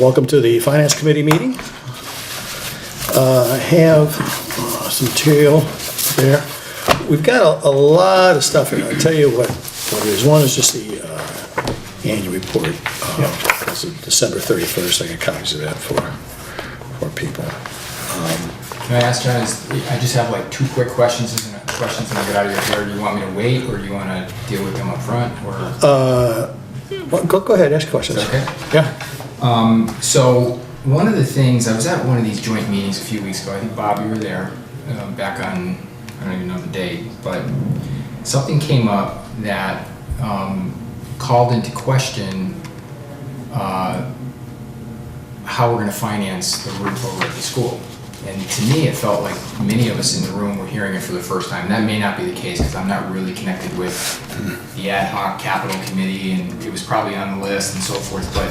Welcome to the Finance Committee meeting. I have some material there. We've got a lot of stuff here. I'll tell you what it is. One is just the annual report. It's December 31st. I got copies of that for people. Can I ask, John, I just have like two quick questions and questions and get out of your hair. Do you want me to wait or do you want to deal with them up front? Or Well, go ahead, ask questions. is that okay? Yeah. So one of the things, I was at one of these joint meetings a few weeks ago. I think, Bob, you were there back on, I don't even know the date, but something came up that called into question how we're going to finance the roof over at the school. And to me, it felt like many of us in the room were hearing it for the first time. That may not be the case because I'm not really connected with the ad hoc capital committee, and it was probably on the list and so forth. But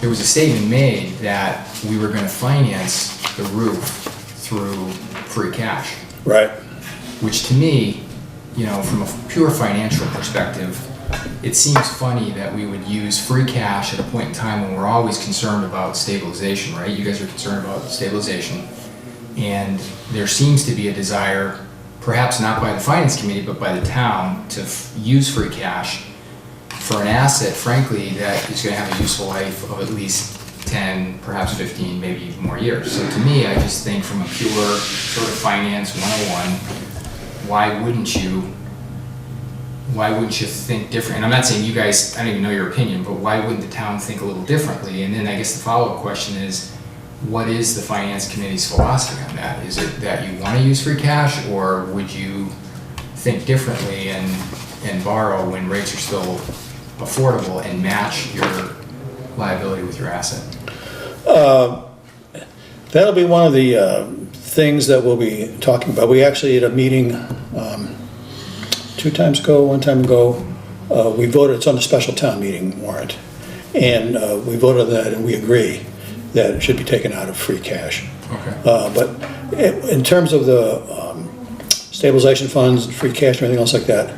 there was a statement made that we were going to finance the roof through free cash. Right. Which to me, you know, from a pure financial perspective, it seems funny that we would use free cash at a point in time when we're always concerned about stabilization, right? You guys are concerned about stabilization. And there seems to be a desire, perhaps not by the finance committee, but by the town, to use free cash for an asset, frankly, that is going to have a useful life of at least 10, perhaps 15, maybe even more years. So to me, I just think from a pure sort of finance 101, why wouldn't you think different? And I'm not saying you guys, I don't even know your opinion, but why wouldn't the town think a little differently? And then I guess the follow-up question is, what is the finance committee's philosophy on that? Is it that you want to use free cash, or would you think differently and borrow when rates are still affordable and match your liability with your asset? That'll be one of the things that we'll be talking about. We actually had a meeting one time ago, we voted, it's on the special town meeting warrant, and we voted on that and we agree that it should be taken out of free cash. Okay. But in terms of the stabilization funds, free cash, and everything else like that,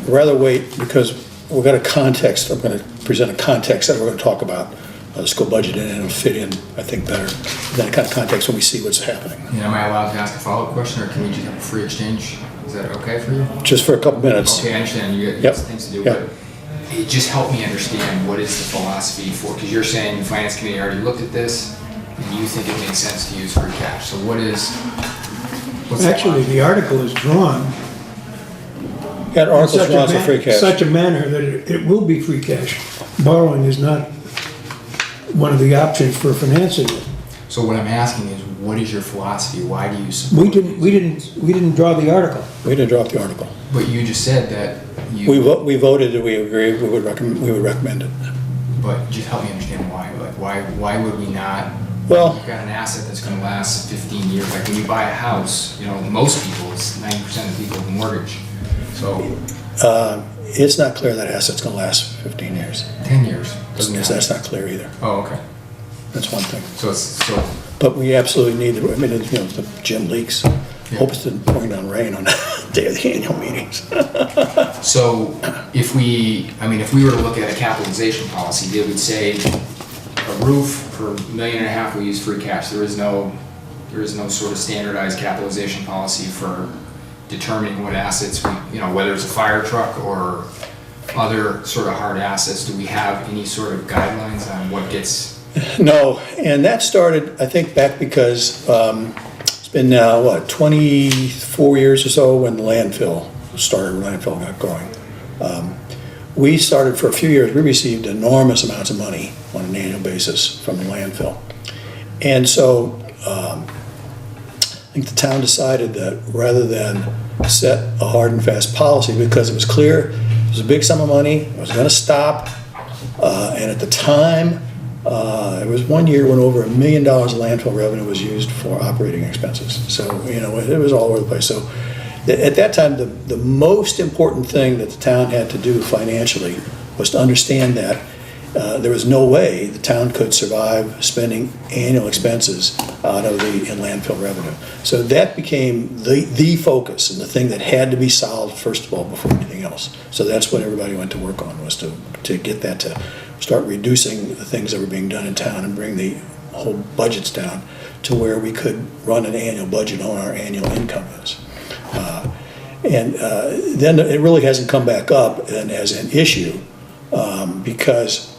rather wait, because we've got a context. I'm going to present a context that we're going to talk about the school budget in, and it'll fit in, I think, better than the kind of context when we see what's happening. Am I allowed to ask a follow-up question, or can we just have a free exchange? Is that okay for you? Just for a couple minutes. Okay, I understand. You got things to do, but it just helped me understand what is the philosophy for, because you're saying the finance committee already looked at this and you think it makes sense to use free cash. So what's Actually, the article is drawn That article's drawn for free cash. such a manner that it will be free cash. Borrowing is not one of the options for financing it. So what I'm asking is, what is your philosophy? Why do you support We didn't draw the article. We didn't drop the article. But you just said that you... We voted that we agree, we would recommend it. But just help me understand why. Like, why would we not... Well... You've got an asset that's going to last 15 years. Like, when you buy a house, you know, most people, it's 90% of people have a mortgage. So... it's not clear that asset's going to last 15 years. 10 years. Doesn't matter. That's not clear either. Oh, okay. That's one thing. So But we absolutely need, I mean, you know, the gym leaks. Yeah. Hope it's not pouring down rain on the day of the annual meetings. So if we were to look at a capitalization policy, they would say a roof for $1.5 million we use free cash. There is no sort of standardized capitalization policy for determining what assets we, you know, whether it's a fire truck or other sort of hard assets. Do we have any sort of guidelines on what gets... No, and that started, I think, back because it's been now, 24 years or so when the landfill got going. We started for a few years, we received enormous amounts of money on an annual basis from the landfill. And so I think the town decided that rather than set a hard and fast policy, because it was clear it was a big sum of money, it was going to stop, and at the time, it was one year when over $1 million of landfill revenue was used for operating expenses. So, you know, it was all over the place. So at that time, the most important thing that the town had to do financially was to understand that there was no way the town could survive spending annual expenses out of the landfill revenue. So that became the focus and the thing that had to be solved first of all before anything else. So that's what everybody went to work on, was to get that to start reducing the things that were being done in town and bring the whole budgets down to where we could run an annual budget on our annual income is. Then it really hasn't come back up and as an issue because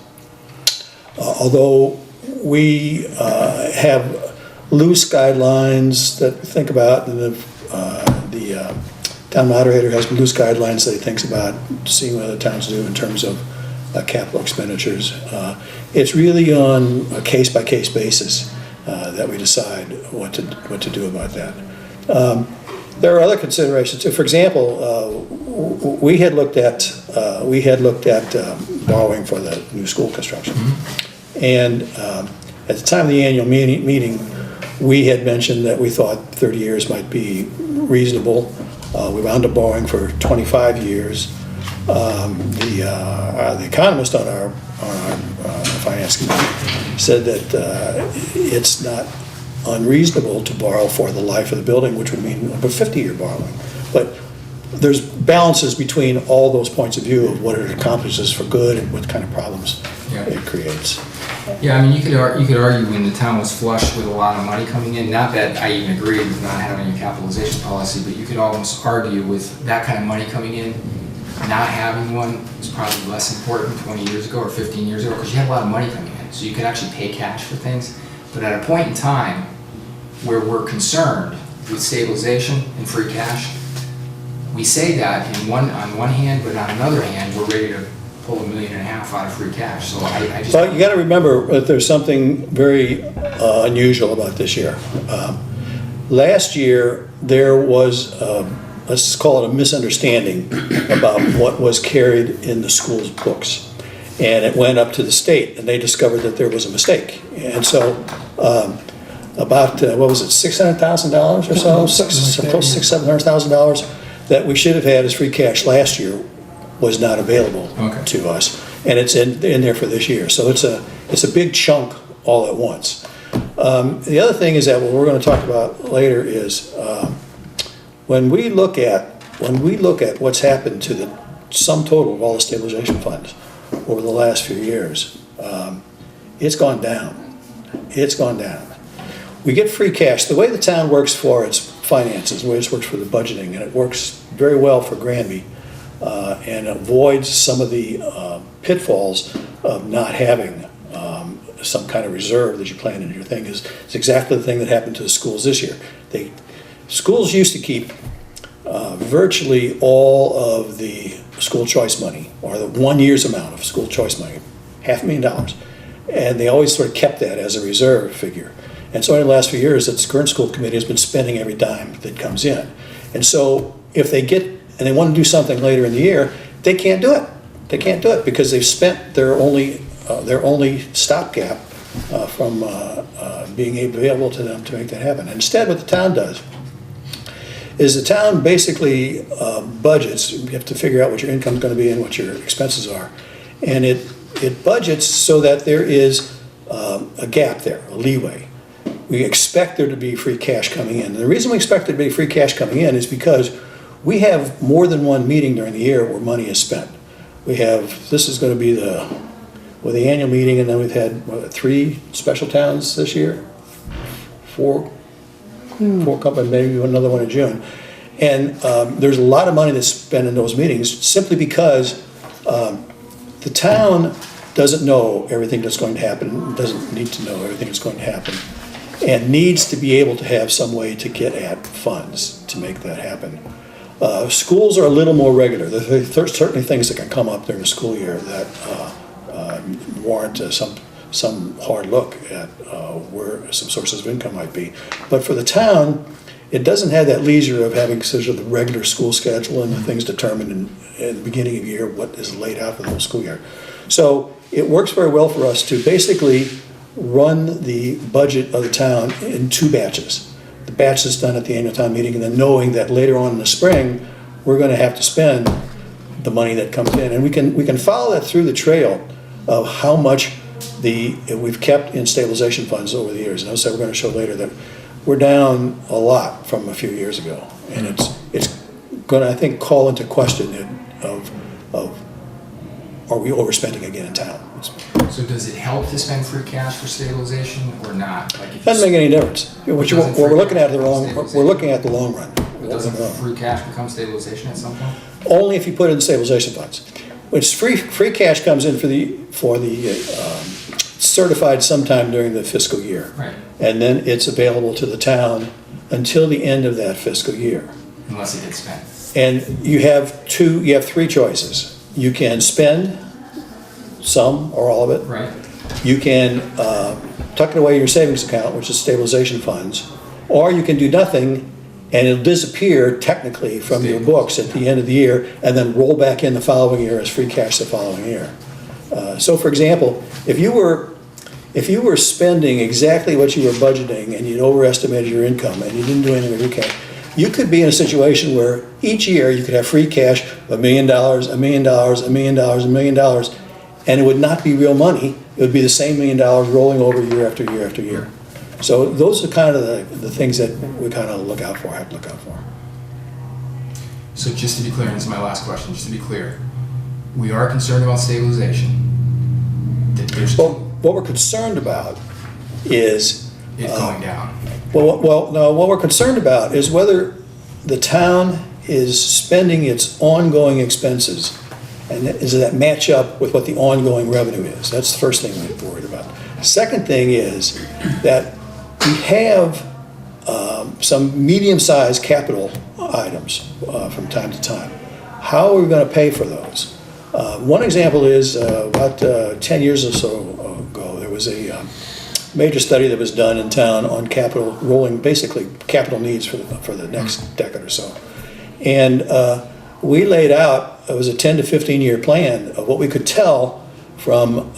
although we have loose guidelines that we think about, and the town moderator has loose guidelines that he thinks about, seeing what other towns do in terms of capital expenditures. It's really on a case-by-case basis that we decide what to do about that. There are other considerations too. For example, we had looked at borrowing for the new school construction, and at the time of the annual meeting, we had mentioned that we thought 30 years might be reasonable. We wound up borrowing for 25 years. The economist on our finance committee said that it's not unreasonable to borrow for the life of the building, which would mean a 50-year borrowing. But there's balances between all those points of view of what it accomplishes for good and what kind of problems it creates. Yeah, I mean, you could argue when the town was flush with a lot of money coming in, not that I even agree with not having a capitalization policy, but you could almost argue with that kind of money coming in, not having one was probably less important 20 years ago or 15 years ago, because you had a lot of money coming in, so you could actually pay cash for things. But at a point in time where we're concerned with stabilization and free cash, we say that on one hand, but on another hand, we're ready to pull $1.5 million out of free cash. So I just. But you got to remember that there's something very unusual about this year. Last year there was, let's call it a misunderstanding about what was carried in the school's books, and it went up to the state, and they discovered that there was a mistake, and so. About what was it, $600,000 or so, close to $700,000 that we should have had as free cash last year was not available to us, and it's in there for this year. So it's a big chunk all at once. The other thing is that what we're going to talk about later is when we look at what's happened to the sum total of all the stabilization funds over the last few years, it's gone down. It's gone down. We get free cash. The way the town works for its finances, the way it works for the budgeting, and it works very well for Granby, and avoids some of the pitfalls of not having some kind of reserve that you plan in your thing, is exactly the thing that happened to the schools this year. Schools used to keep virtually all of the school choice money, or the 1 year's amount of school choice money, $500,000, and they always sort of kept that as a reserve figure. And so in the last few years, the current school committee has been spending every dime that comes in. And so if they get, and they want to do something later in the year, they can't do it. They can't do it because they've spent their only stopgap from being available to them to make that happen. And instead, what the town does is the town basically budgets. You have to figure out what your income is going to be and what your expenses are. And it budgets so that there is a gap there, a leeway. We expect there to be free cash coming in. And the reason we expect there to be free cash coming in is because we have more than one meeting during the year where money is spent. This is going to be the annual meeting, and then we've had 3 special towns this year, 4 companies, maybe another one in June. And there's a lot of money that's spent in those meetings simply because the town doesn't know everything that's going to happen, doesn't need to know everything that's going to happen, and needs to be able to have some way to get at funds to make that happen. Schools are a little more regular. There's certainly things that can come up during the school year that warrant some hard look at where some sources of income might be. But for the town, it doesn't have that leisure of having sort of the regular school schedule and the things determined in the beginning of the year, what is laid out for the whole school year. So it works very well for us to basically run the budget of the town in 2 batches. The batch that's done at the annual town meeting, and then knowing that later on in the spring, we're going to have to spend the money that comes in. And we can follow that through the trail of how much we've kept in stabilization funds over the years. And as I said, we're going to show later that we're down a lot from a few years ago. And it's going to, I think, call into question of are we overspending again in town? So does it help to spend free cash for stabilization or not? Like if you Doesn't make any difference. What Doesn't we're free looking at cash the long, become we're looking at the long run. Doesn't free cash become stabilization at some point? Only if you put it in stabilization funds. Which free cash comes in for the certified sometime during the fiscal year. Right. And then it's available to the town until the end of that fiscal year. Unless it gets spent. And you have three choices. You can spend some or all of it. Right. You can tuck it away in your savings account, which is stabilization funds, or you can do nothing and it'll disappear technically from your books at the end of the year and then roll back in the following year as free cash the following year. So for example, if you were spending exactly what you were budgeting and you'd overestimated your income and you didn't do anything with free cash, you could be in a situation where each year you could have free cash $1 million, $1 million, $1 million, $1 million, and it would not be real money. It would be the same $1 million rolling over year after year after year. So those are kind of the things that we kind of have to look out for. So just to be clear, and this is my last question, just to be clear, we are concerned about stabilization. Well, what we're concerned about is it going down. Well, no, what we're concerned about is whether the town is spending its ongoing expenses, and does that match up with what the ongoing revenue is? That's the first thing we're worried about. Second thing is that we have some medium-sized capital items from time to time. How are we going to pay for those? One example is about 10 years or so ago, there was a major study that was done in town on capital, rolling basically capital needs for the next decade or so. And we laid out, it was a 10 to 15 year plan of what we could tell from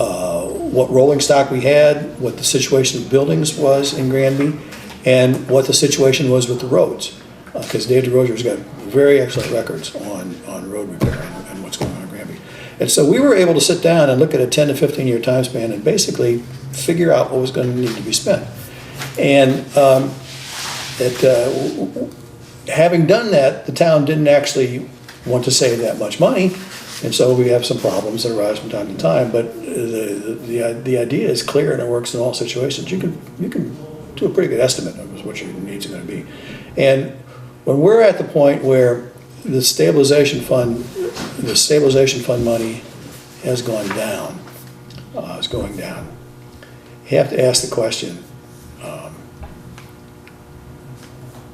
what rolling stock we had, what the situation of buildings was in Granby, and what the situation was with the roads. Because Dave DeRozier's got very excellent records on road repair and what's going on in Granby. And so we were able to sit down and look at a 10 to 15 year time span and basically figure out what was going to need to be spent. And having done that, the town didn't actually want to save that much money, and so we have some problems that arise from time to time. But the idea is clear and it works in all situations. You can do a pretty good estimate of what your needs are going to be. And when we're at the point where the stabilization fund money has gone down, you have to ask the question,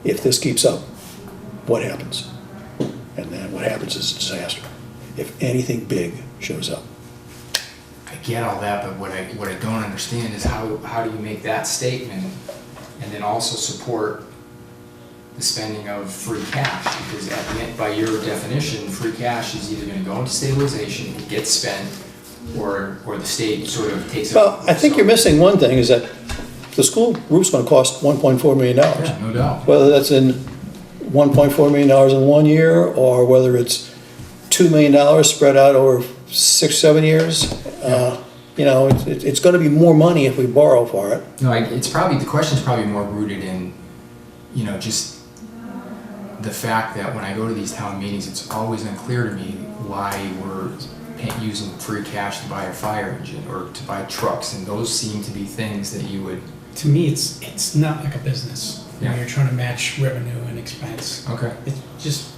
if this keeps up, what happens? And then what happens is a disaster, if anything big shows up. I get all that, but what I don't understand is how do you make that statement and then also support the spending of free cash? Because at the end, by your definition, free cash is either going to go into stabilization, it gets spent, or the state sort of takes it. Well, I think you're missing one thing, is that the school roof's going to cost $1.4 million. Yeah, no doubt. Whether that's in $1.4 million in 1 year, or whether it's $2 million spread out over 6-7 years, it's going to be more money if we borrow for it. No, the question's probably more rooted in, just the fact that when I go to these town meetings, it's always unclear to me why we're using free cash to buy a fire engine or to buy trucks, and those seem to be things that you would. To me, it's not like a business. Yeah. You're trying to match revenue and expense. Okay. It's just,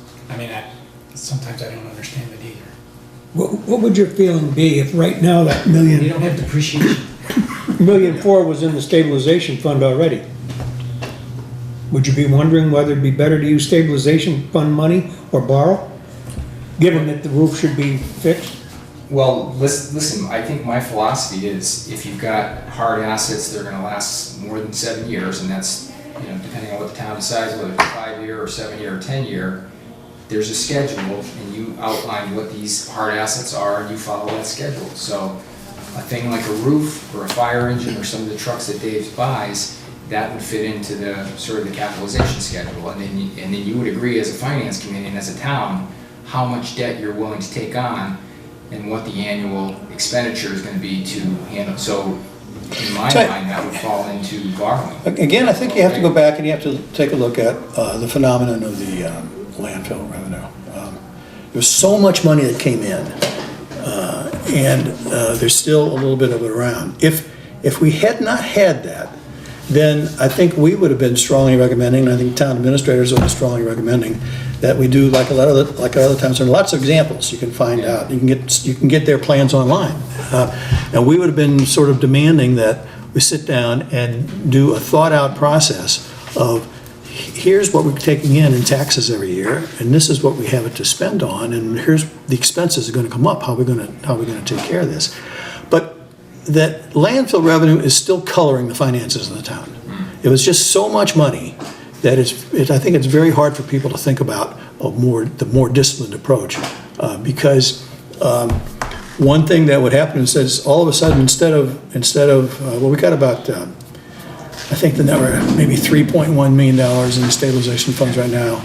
sometimes I don't understand it either. What would your feeling be if right now that You $1.4 don't have depreciation. million was in the stabilization fund already? Would you be wondering whether it'd be better to use stabilization fund money or borrow, given that the roof should be fixed? Well, listen, I think my philosophy is if you've got hard assets that are going to last more than 7 years, and that's, depending on what the town decides, whether it's 5 year or 7 year or 10 year, there's a schedule and you outline what these hard assets are and you follow that schedule. So a thing like a roof or a fire engine or some of the trucks that Dave buys, that would fit into the sort of the capitalization schedule. And then you would agree as a finance committee and as a town how much debt you're willing to take on and what the annual expenditure is going to be to handle. So in my mind, that would fall into borrowing. Again, I think you have to go back and you have to take a look at the phenomenon of the landfill revenue. There's so much money that came in, and there's still a little bit of it around. If we had not had that, then I think we would have been strongly recommending, and I think town administrators would be strongly recommending, that we do like other towns. There are lots of examples you can find out. You can get their plans online. And we would have been sort of demanding that we sit down and do a thought-out process of, here's what we're taking in taxes every year, and this is what we have it to spend on, and here's the expenses are going to come up. How are we going to take care of this? But that landfill revenue is still coloring the finances of the town. It was just so much money that I think it's very hard for people to think about the more disciplined approach, because one thing that would happen is all of a sudden instead of well, we got about I think the number maybe $3.1 million in the stabilization funds right now.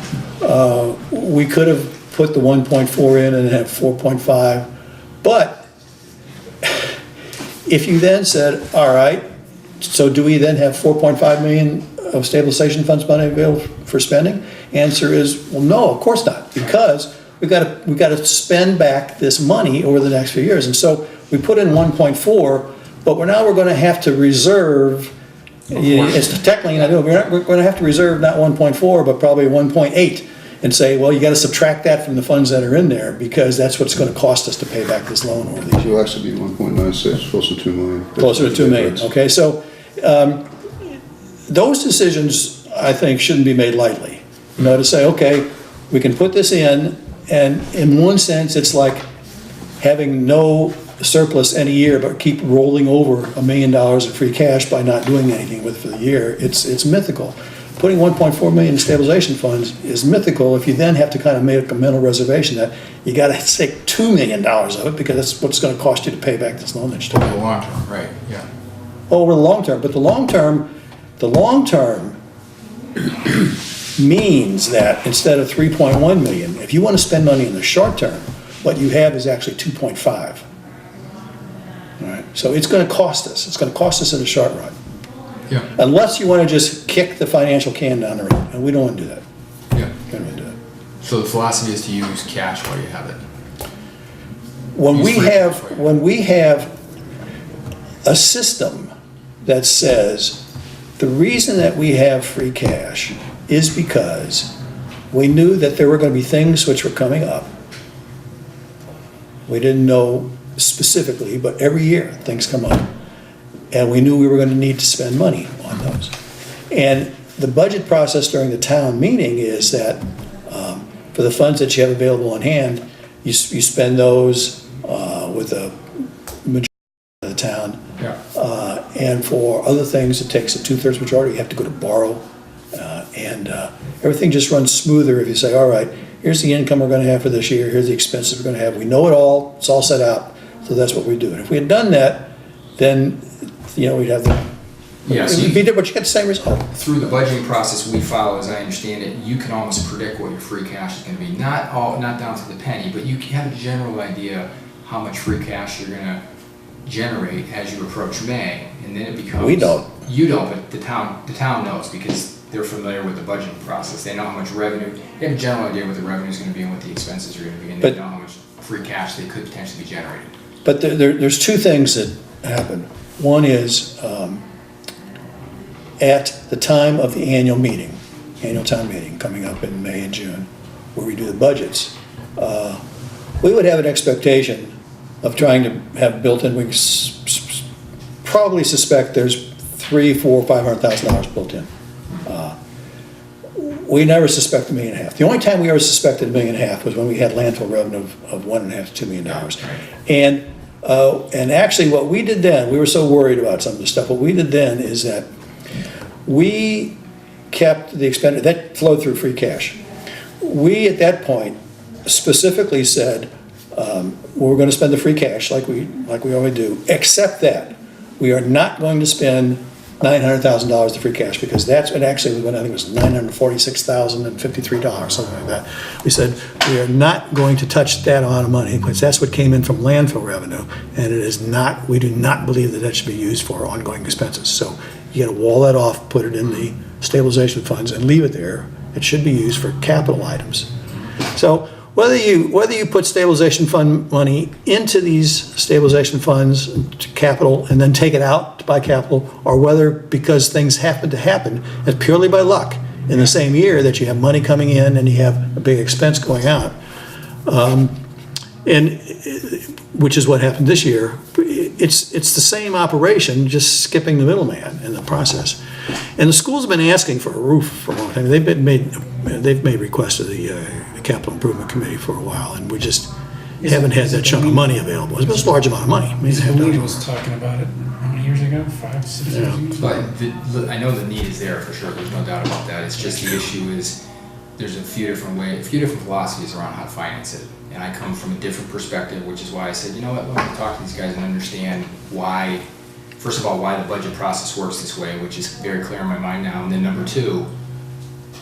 We could have put the 1.4 in and have 4.5, but if you then said, all right, so do we then have 4.5 million of stabilization funds money available for spending? Answer is, well, no, of course not, because we got to spend back this money over the next few years. And so we put in 1.4, but we're going to have to reserve. It's technically, we're going to have to reserve not 1.4, but probably 1.8, and say, well, you got to subtract that from the funds that are in there, because that's what's going to cost us to pay back this loan over these years. It'll actually be 1.96, closer to 2 million. Closer to 2 million, okay? So those decisions, I think, shouldn't be made lightly. To say, okay, we can put this in, and in one sense, it's like having no surplus any year, but keep rolling over $1 million in free cash by not doing anything with it for the year. It's mythical. Putting 1.4 million in stabilization funds is mythical if you then have to kind of make a mental reservation that you got to take $2 million of it, because that's what's going to cost you to pay back this loan that you took. Over the long term, right, yeah. Over the long term, but the long term means that instead of 3.1 million, if you want to spend money in the short term, what you have is actually 2.5. All right, so it's going to cost us. It's going to cost us in the short run. Yeah. Unless you want to just kick the financial can down the road, and we don't want to do that. Yeah. We don't want to do that. So the philosophy is to use cash while you have it. When Use we free have cash. when we have a system that says the reason that we have free cash is because we knew that there were going to be things which were coming up. We didn't know specifically, but every year things come up. And we knew we were going to need to spend money on those. And the budget process during the town meeting is that for the funds that you have available on hand, you spend those with the majority of the town. Yeah. And for other things, it takes a 2/3 majority. You have to go to borrow. And everything just runs smoother if you say, all right, here's the income we're going to have for this year, here's the expenses we're going to have. We know it all, it's all set out, so that's what we do. And if we had done that, then we'd have the, Yeah, so it'd be different, but you get the same result. through the budgeting process we follow, as I understand it, you can almost predict what your free cash is going to be. Not down to the penny, but you can have a general idea how much free cash you're going to generate as you approach May, and then it becomes. We don't. You don't, but the town knows, because they're familiar with the budgeting process. They know how much revenue. They have a general idea what the revenue is going to be and what the expenses are going to be, and they know how much free cash they could potentially be generated. But there's two things that happen. One is at the time of the annual town meeting coming up in May and June, where we do the budgets, we would have an expectation of trying to have built in. We probably suspect there's $300,000, $400,000, $500,000 built in. We never suspect $1.5 million. The only time we ever suspected $1.5 million was when we had landfill revenue of $1.5 to $2 million. Right. And actually what we did then, we were so worried about some of the stuff, what we did then is that we kept the expenditure, that flowed through free cash. We, at that point, specifically said, we're going to spend the free cash like we always do, except that we are not going to spend $900,000 of free cash, because that's what actually when I think it was $946,053, something like that. We said we are not going to touch that amount of money, because that's what came in from landfill revenue, and it is not. We do not believe that should be used for ongoing expenses. So you got to wall that off, put it in the stabilization funds, and leave it there. It should be used for capital items. So whether you put stabilization fund money into these stabilization funds to capital and then take it out to buy capital, or whether because things happen to happen, it's purely by luck in the same year that you have money coming in and you have a big expense going out. And which is what happened this year. It's the same operation, just skipping the middleman in the process. And the schools have been asking for a roof for a long time. They've made requests to the Capital Improvement Committee for a while, and we just haven't had that chunk of money available. It's a large amount of money. I mean, Lee was talking about it, how many years ago? 5, 6 years ago? But I know the need is there for sure, there's no doubt about that. It's just the issue is, there's a few different philosophies around how to finance it. And I come from a different perspective, which is why I said, you know what, let me talk to these guys and understand why, first of all, why the budget process works this way, which is very clear in my mind now. And then number two,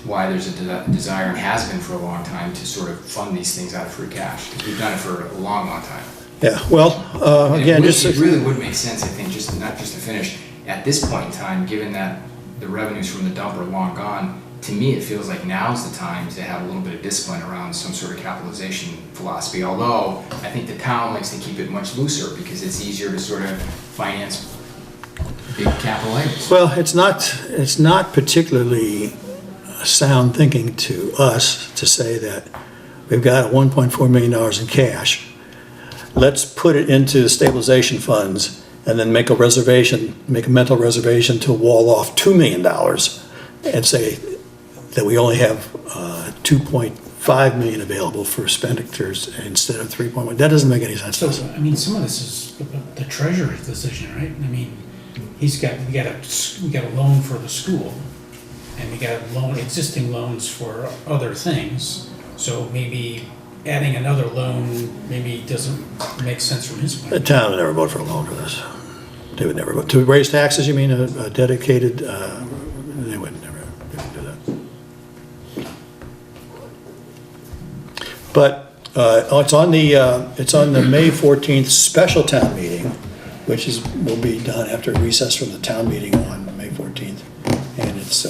why there's a desire, and has been for a long time, to sort of fund these things out of free cash. Because we've done it for a long, long time. Yeah, well, again, It really would make sense, I think, not just to finish, at this point in time, given that the revenues from the dump are long gone, to me, it feels like now's the time to have a little bit of discipline around some sort of capitalization philosophy. Although, I think the town likes to keep it much looser because it's easier to sort of finance big capital items. well, it's not particularly sound thinking to us to say that we've got $1.4 million in cash. Let's put it into the stabilization funds and then make a mental reservation to wall off $2 million and say that we only have 2.5 million available for expenditures instead of 3.1. That doesn't make any sense to us. So, I mean, some of this is the treasurer's decision, right? I mean, we got a loan for the school, and we got existing loans for other things. So maybe adding another loan maybe doesn't make sense from his point. The town would never vote for a loan for this. They would never vote. To raise taxes, you mean a dedicated, they would never do that. But it's on the May 14th special town meeting, which will be done after recess from the town meeting on May 14th. And it's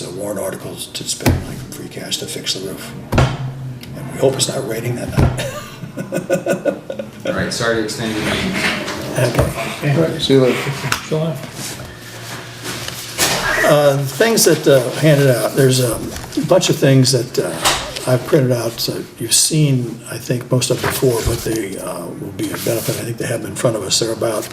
a warrant article to spend like free cash to fix the roof. And we hope it's not raining that night. All right, sorry to extend your meeting. Okay. All right, see you later. So on. Things that handed out, there's a bunch of things that I've printed out. You've seen, I think, most of before, but they will be a benefit. I think they have them in front of us. They're about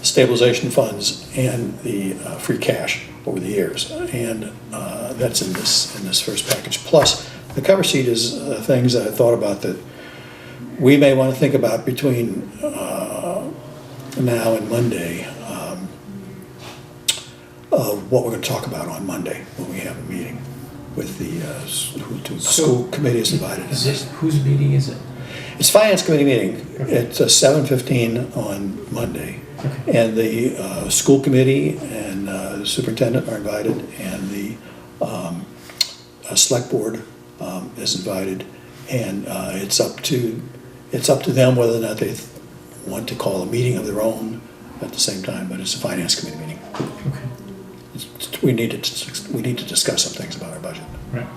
stabilization funds and the free cash over the years, and that's in this first package. Plus, the cover sheet is things that I thought about that we may want to think about between now and Monday. What we're going to talk about on Monday when we have a meeting with the school committee is divided. Whose meeting is it? It's finance committee meeting. It's 7:15 on Monday. Okay. And the school committee and the superintendent are invited, and the select board is invited, and it's up to them whether or not they want to call a meeting of their own at the same time. But it's a finance committee meeting. Okay. We need to discuss some things about our budget. Right.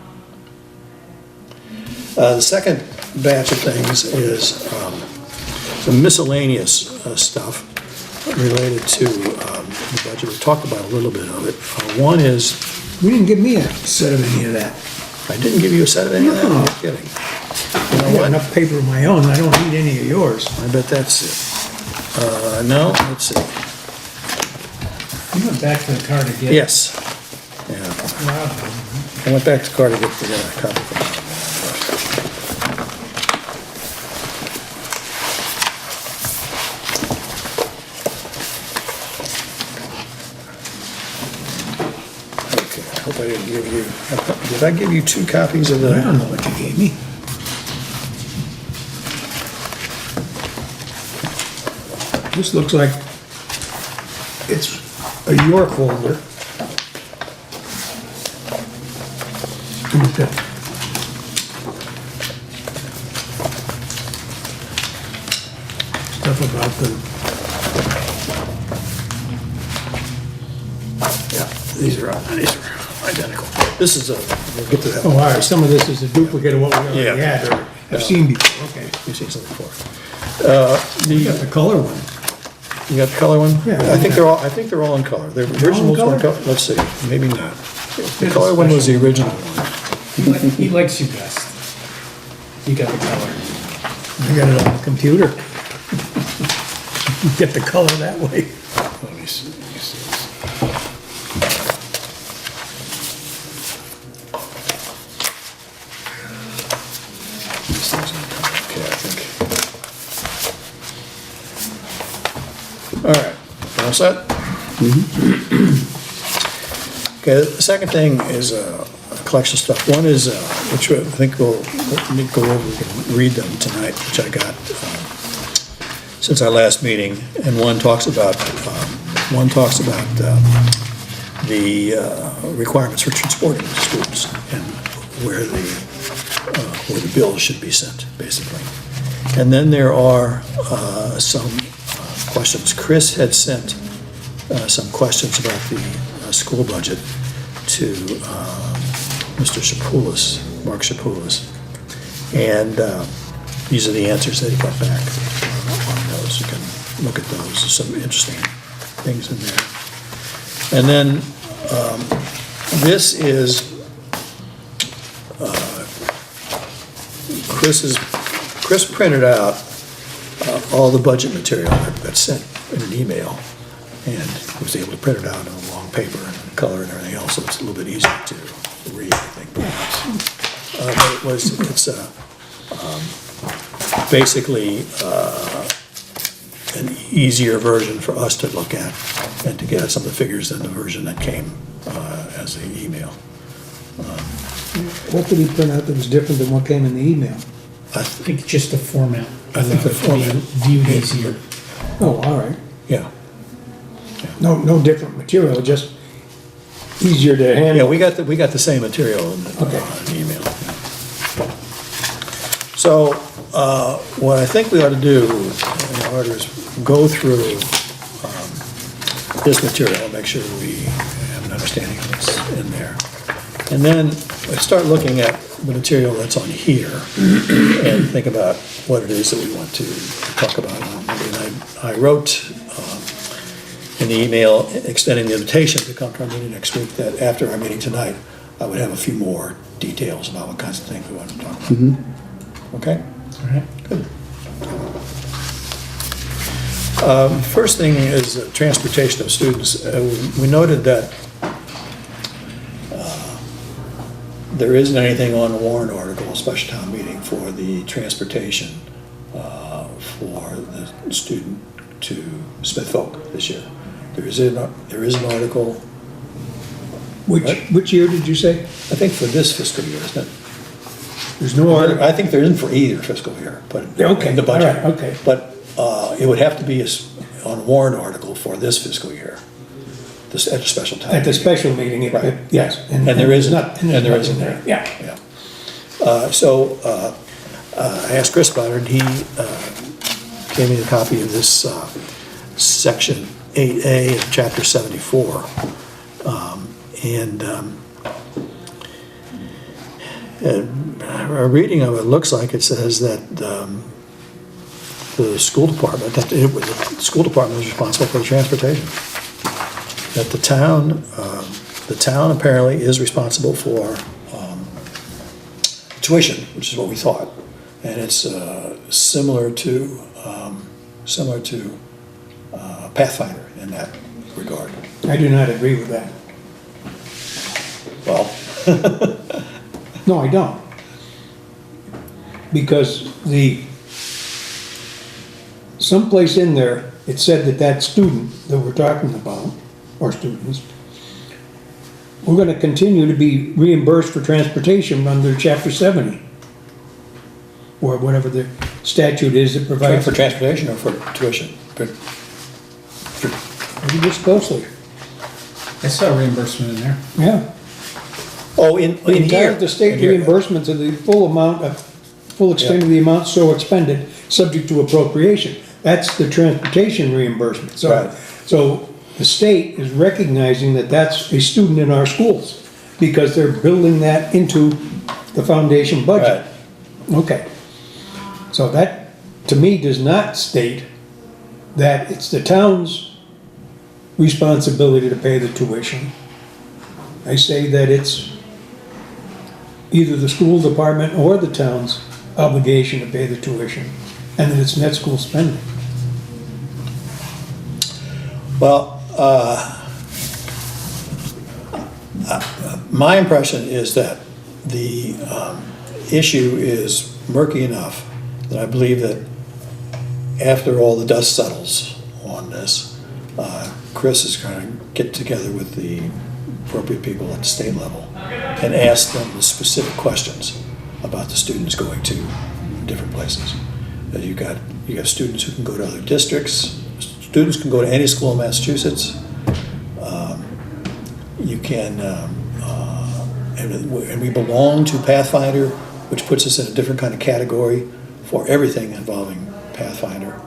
The second batch of things is some miscellaneous stuff related to the budget. We talked about a little bit of it. One is, You didn't give me a set of any of that. I didn't give you a set of any of that. No. I'm kidding. I You know got what? enough paper of my own, I don't need any of yours. I bet that's it. No, let's see. You went back to the car to get. Yes. Yeah. Wow. I went back to the car to get the copy from it. Okay, I hope I didn't give you, did I give you 2 copies of the? I don't know what you gave me. This looks like it's a York folder. With the stuff about the, Yeah, these are on. identical. This is we'll get to that. Oh, all right, some of this is a duplicate of what we already Yeah. had or have seen before, okay. You've seen something before. You got the color one. You got the color one? Yeah. I think they're all in color. The originals were in color? Let's see, maybe not. The color one was the original one. He likes you best. You got the color. I got it on the computer. Get the color that way. Let me see. This thing's in color, okay, I think. All right, all set? Okay, the second thing is a collection of stuff. One is, which I think we'll go over, we can read them tonight, which I got since our last meeting, and one talks about the requirements for transporting students and where the bills should be sent, basically. And then there are some questions. Chris had sent some questions about the school budget to Mr. Shapoulis, Mark Shapoulis, and these are the answers that he got back on those. You can look at those. There's some interesting things in there. And then this is Chris printed out all the budget material that's sent in an email, and was able to print it out on a long paper and color and everything else, so it's a little bit easier to read, I think, perhaps. But it's basically an easier version for us to look at and to get at some of the figures than the version that came as an email. What did he print out that was different than what came in the email? I think just the format. I think the format. Viewed easier. Oh, all right. Yeah. No different material, just easier to Yeah, handle. we got the same material in the email. So, what I think we ought to do in order is go through this material and make sure we have an understanding of what's in there. And then start looking at the material that's on here and think about what it is that we want to talk about. And I wrote in the email extending the invitation to come to our meeting next week that after our meeting tonight, I would have a few more details about what kinds of things we want to talk about. Okay? All right. Good. First thing is transportation of students. We noted that there isn't anything on the warrant article, a special town meeting, for the transportation for the student to Smith Folk this year. There is an article, Which year did you say? I think for this fiscal year, isn't it? There's no article. I think there isn't for either fiscal year, but Okay, in the budget. all right, okay. But it would have to be on a warrant article for this fiscal year, at a special time. At the special meeting, Right. yes. And there isn't, not- and there there's isn't nothing there. Yeah. So I asked Chris about it, and he gave me a copy of this section 8A of chapter 74. And a reading of it looks like it says that the school department, the school department is responsible for the transportation. That the town apparently is responsible for tuition, which is what we thought, and it's similar to Pathfinder in that regard. I do not agree with that. Well, No, I don't. Because someplace in there, it said that student that we're talking about, or students, we're gonna continue to be reimbursed for transportation under chapter 70. Or whatever the statute is that provides. for transportation or for tuition? Read this closely. I saw reimbursement in there. Yeah. Oh, in The entire, here. the state In here. reimbursement of the full extent of the amount so expended, subject to appropriation. That's the transportation reimbursement. Right. So the state is recognizing that that's a student in our schools. because they're building that into the foundation budget. Okay. So that, to me, does not state that it's the town's responsibility to pay the tuition. I say that it's either the school department or the town's obligation to pay the tuition, and that it's net school spending. Well, my impression is that the issue is murky enough that I believe that after all the dust settles on this, Chris is going to get together with the appropriate people at the state level and ask them the specific questions about the students going to different places. You got students who can go to other districts. Students can go to any school in Massachusetts. You can, and we belong to Pathfinder, which puts us in a different kind of category for everything involving Pathfinder,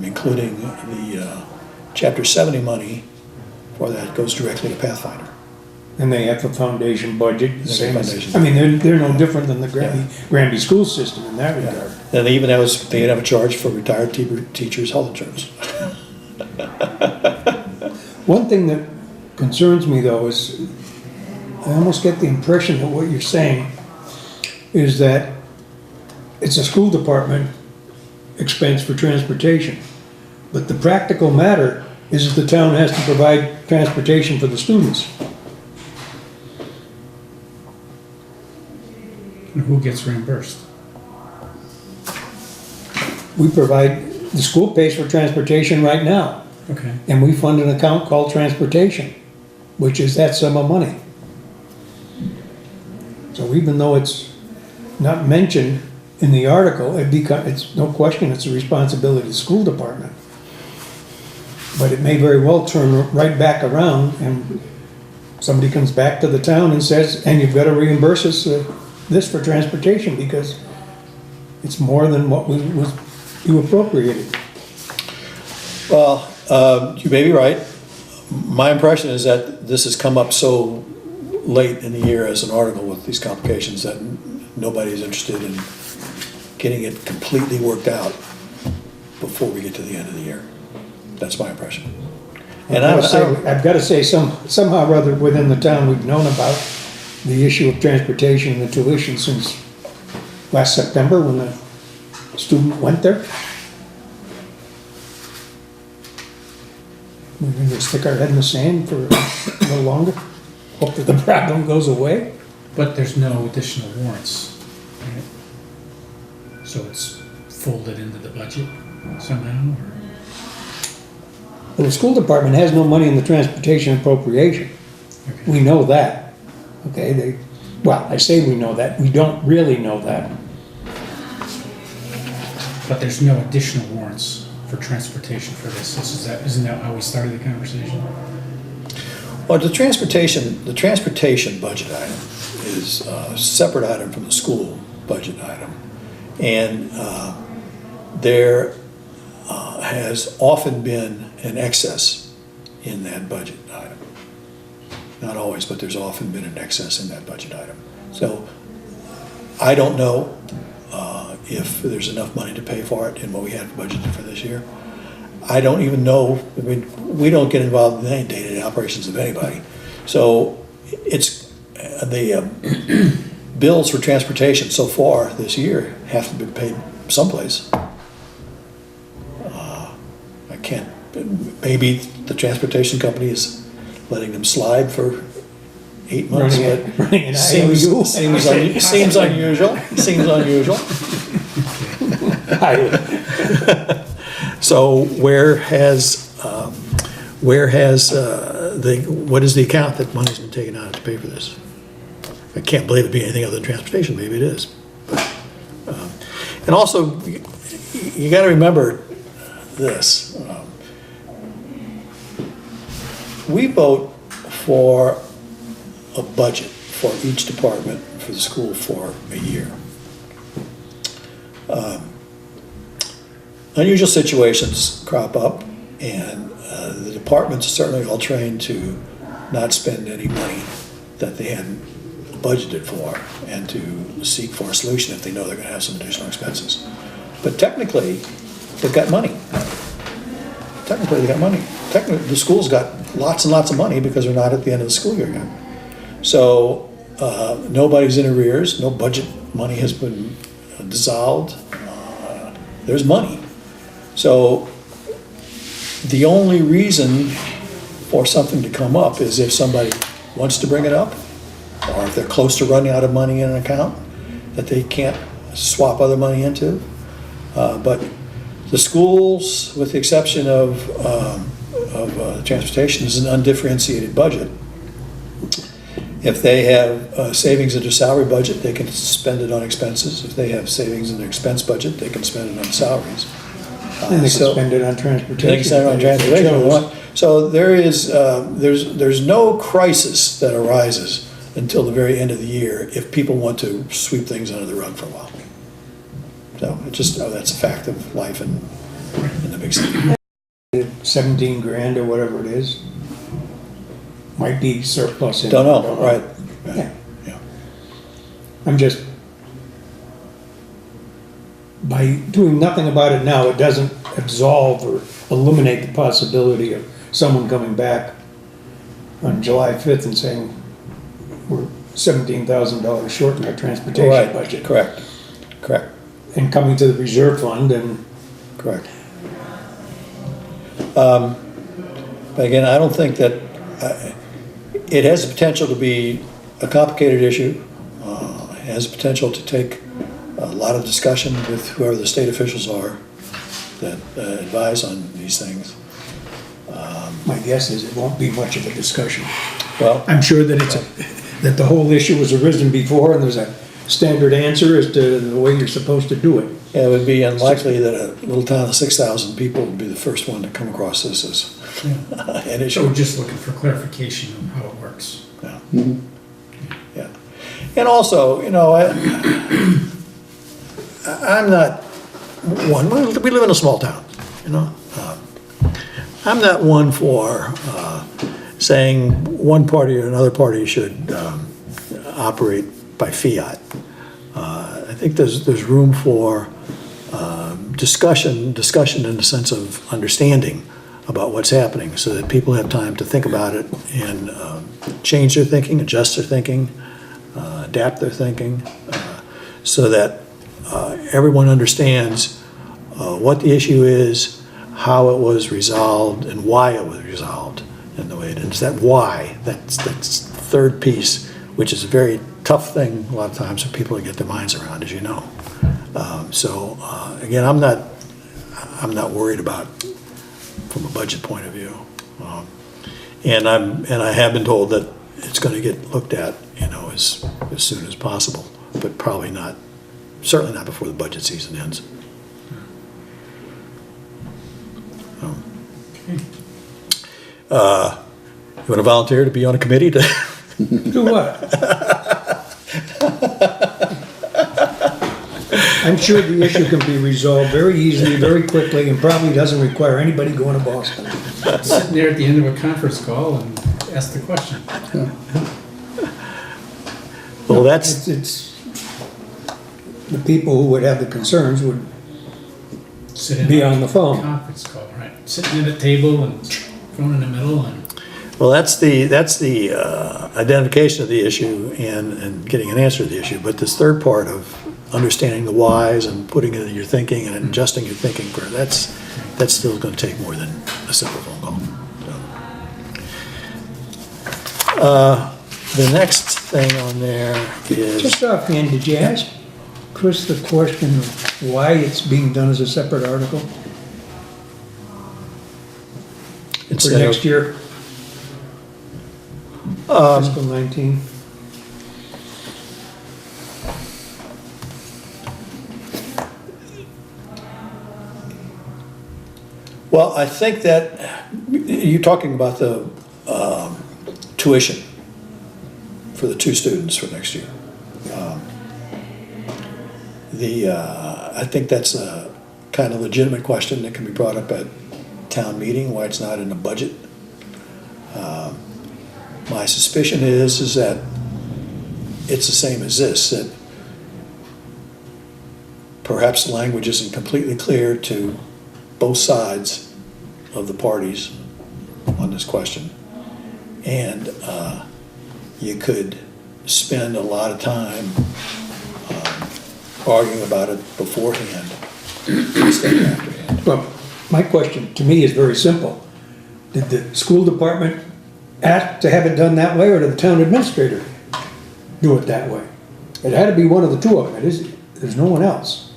including the Chapter 70 money for that goes directly to Pathfinder. And they have a foundation budget, the same as, Foundation. I mean, they're no different than the Granby school system in that regard. And they even have a charge for retired teachers' health insurance. One thing that concerns me though is, I almost get the impression that what you're saying is that it's a school department expense for transportation. But the practical matter is that the town has to provide transportation for the students. And who gets reimbursed? We provide, the school pays for transportation right now, Okay. and we fund an account called transportation, which is that sum of money. So even though it's not mentioned in the article, it's no question it's a responsibility of the school department. But it may very well turn right back around and somebody comes back to the town and says, and you've got to reimburse us this for transportation because it's more than what you appropriated. Well, you may be right. My impression is that this has come up so late in the year as an article with these complications that nobody's interested in getting it completely worked out before we get to the end of the year. That's my impression. And I've got to say, somehow or other within the town, we've known about the issue of transportation and the tuition since last September when the student went there. We're going to stick our head in the sand for a little longer, hope that the problem goes away. But there's no additional warrants, right? So it's folded into the budget somehow, or? Well, the school department has no money in the transportation appropriation. Okay. We know that. Okay, well, I say we know that, we don't really know that. But there's no additional warrants for transportation for this. Isn't that how we started the conversation? Well, the transportation budget item is a separate item from the school budget item. And there has often been an excess in that budget item. Not always, but there's often been an excess in that budget item. So I don't know if there's enough money to pay for it in what we had budgeted for this year. I don't even know, I mean, we don't get involved in any day-to-day operations of anybody. So it's, the bills for transportation so far this year have to be paid someplace. I can't, maybe the transportation company is letting them slide for 8 months, Running an but seems IOU. unusual, seems unusual. So what is the account that money's been taken out of to pay for this? I can't believe it'd be anything other than transportation, maybe it is. But, and also, you gotta remember this. We vote for a budget for each department for the school for a year. Unusual situations crop up, and the departments are certainly all trained to not spend any money that they hadn't budgeted for, and to seek for a solution if they know they're gonna have some additional expenses. But technically, they've got money. Technically, they got money. Technically, the school's got lots and lots of money because they're not at the end of the school year yet. So, nobody's in arrears, no budget money has been dissolved. There's money. So, the only reason for something to come up is if somebody wants to bring it up, or if they're close to running out of money in an account that they can't swap other money into. But the schools, with the exception of transportation, is an undifferentiated budget. If they have savings in their salary budget, they can spend it on expenses. If they have savings in their expense budget, they can spend it on salaries. And they can So- spend it on transportation. They can spend it on if they transportation. chose. So there's no crisis that arises until the very end of the year if people want to sweep things under the rug for a while. So that's a fact of life in the big city. 17 grand or whatever it is, might be surplus. Don't know, right? Yeah. Yeah. I'm just, by doing nothing about it now, it doesn't absolve or eliminate the possibility of someone coming back on July 5th and saying, we're $17,000 short in our transportation Right, budget. correct, And coming to the reserve fund and, correct. But again, I don't think that, it has the potential to be a complicated issue. It has the potential to take a lot of discussion with whoever the state officials are that advise on these things. my guess is it won't be much of a discussion. Well, I'm sure that that the whole issue has arisen before and there's a standard answer as to the way you're supposed to do it. yeah, it would be unlikely that a little town of 6,000 people would be the first one to come across this as an So issue. we're just looking for clarification on how it works. Yeah. Yeah. And also, I'm not one, we live in a small town, I'm not one for saying one party or another party should operate by fiat. I think there's room for discussion in the sense of understanding about what's happening so that people have time to think about it and change their thinking, adjust their thinking, adapt their thinking, so that everyone understands what the issue is, how it was resolved, and why it was resolved in the way it is. That why, that's the third piece, which is a very tough thing a lot of times for people to get their minds around, as you know. Again, I'm not worried about from a budget point of view, and I have been told that it's going to get looked at, as soon as possible, but probably not, certainly not before the budget season ends. You want to volunteer to be on a committee to? Do what? I'm sure the issue can be resolved very easily, very quickly, and probably doesn't require anybody going to Boston. Sitting there at the end of a conference call and ask the question. Well, that's, It's, the people who would have the concerns would Sit in be on the phone. conference call, right? Sitting at a table and phone in the middle and. well, that's the identification of the issue and getting an answer to the issue. But this third part of understanding the whys and putting it in your thinking and adjusting your thinking, that's still going to take more than a simple phone call. So. The next thing on there is, Just offhand, did you ask Chris the question of why it's being done as a separate article for instead next of, year? Fiscal 19? well, I think that you're talking about the tuition for the 2 students for next year. I think that's a kind of legitimate question that can be brought up at town meeting, why it's not in the budget. My suspicion is that it's the same as this, that perhaps the language isn't completely clear to both sides of the parties on this question. And you could spend a lot of time arguing about it beforehand instead of afterhand. Well, my question to me is very simple. Did the school department ask to have it done that way, or did the town administrator do it that way? It had to be one of the two of them. There's no one else.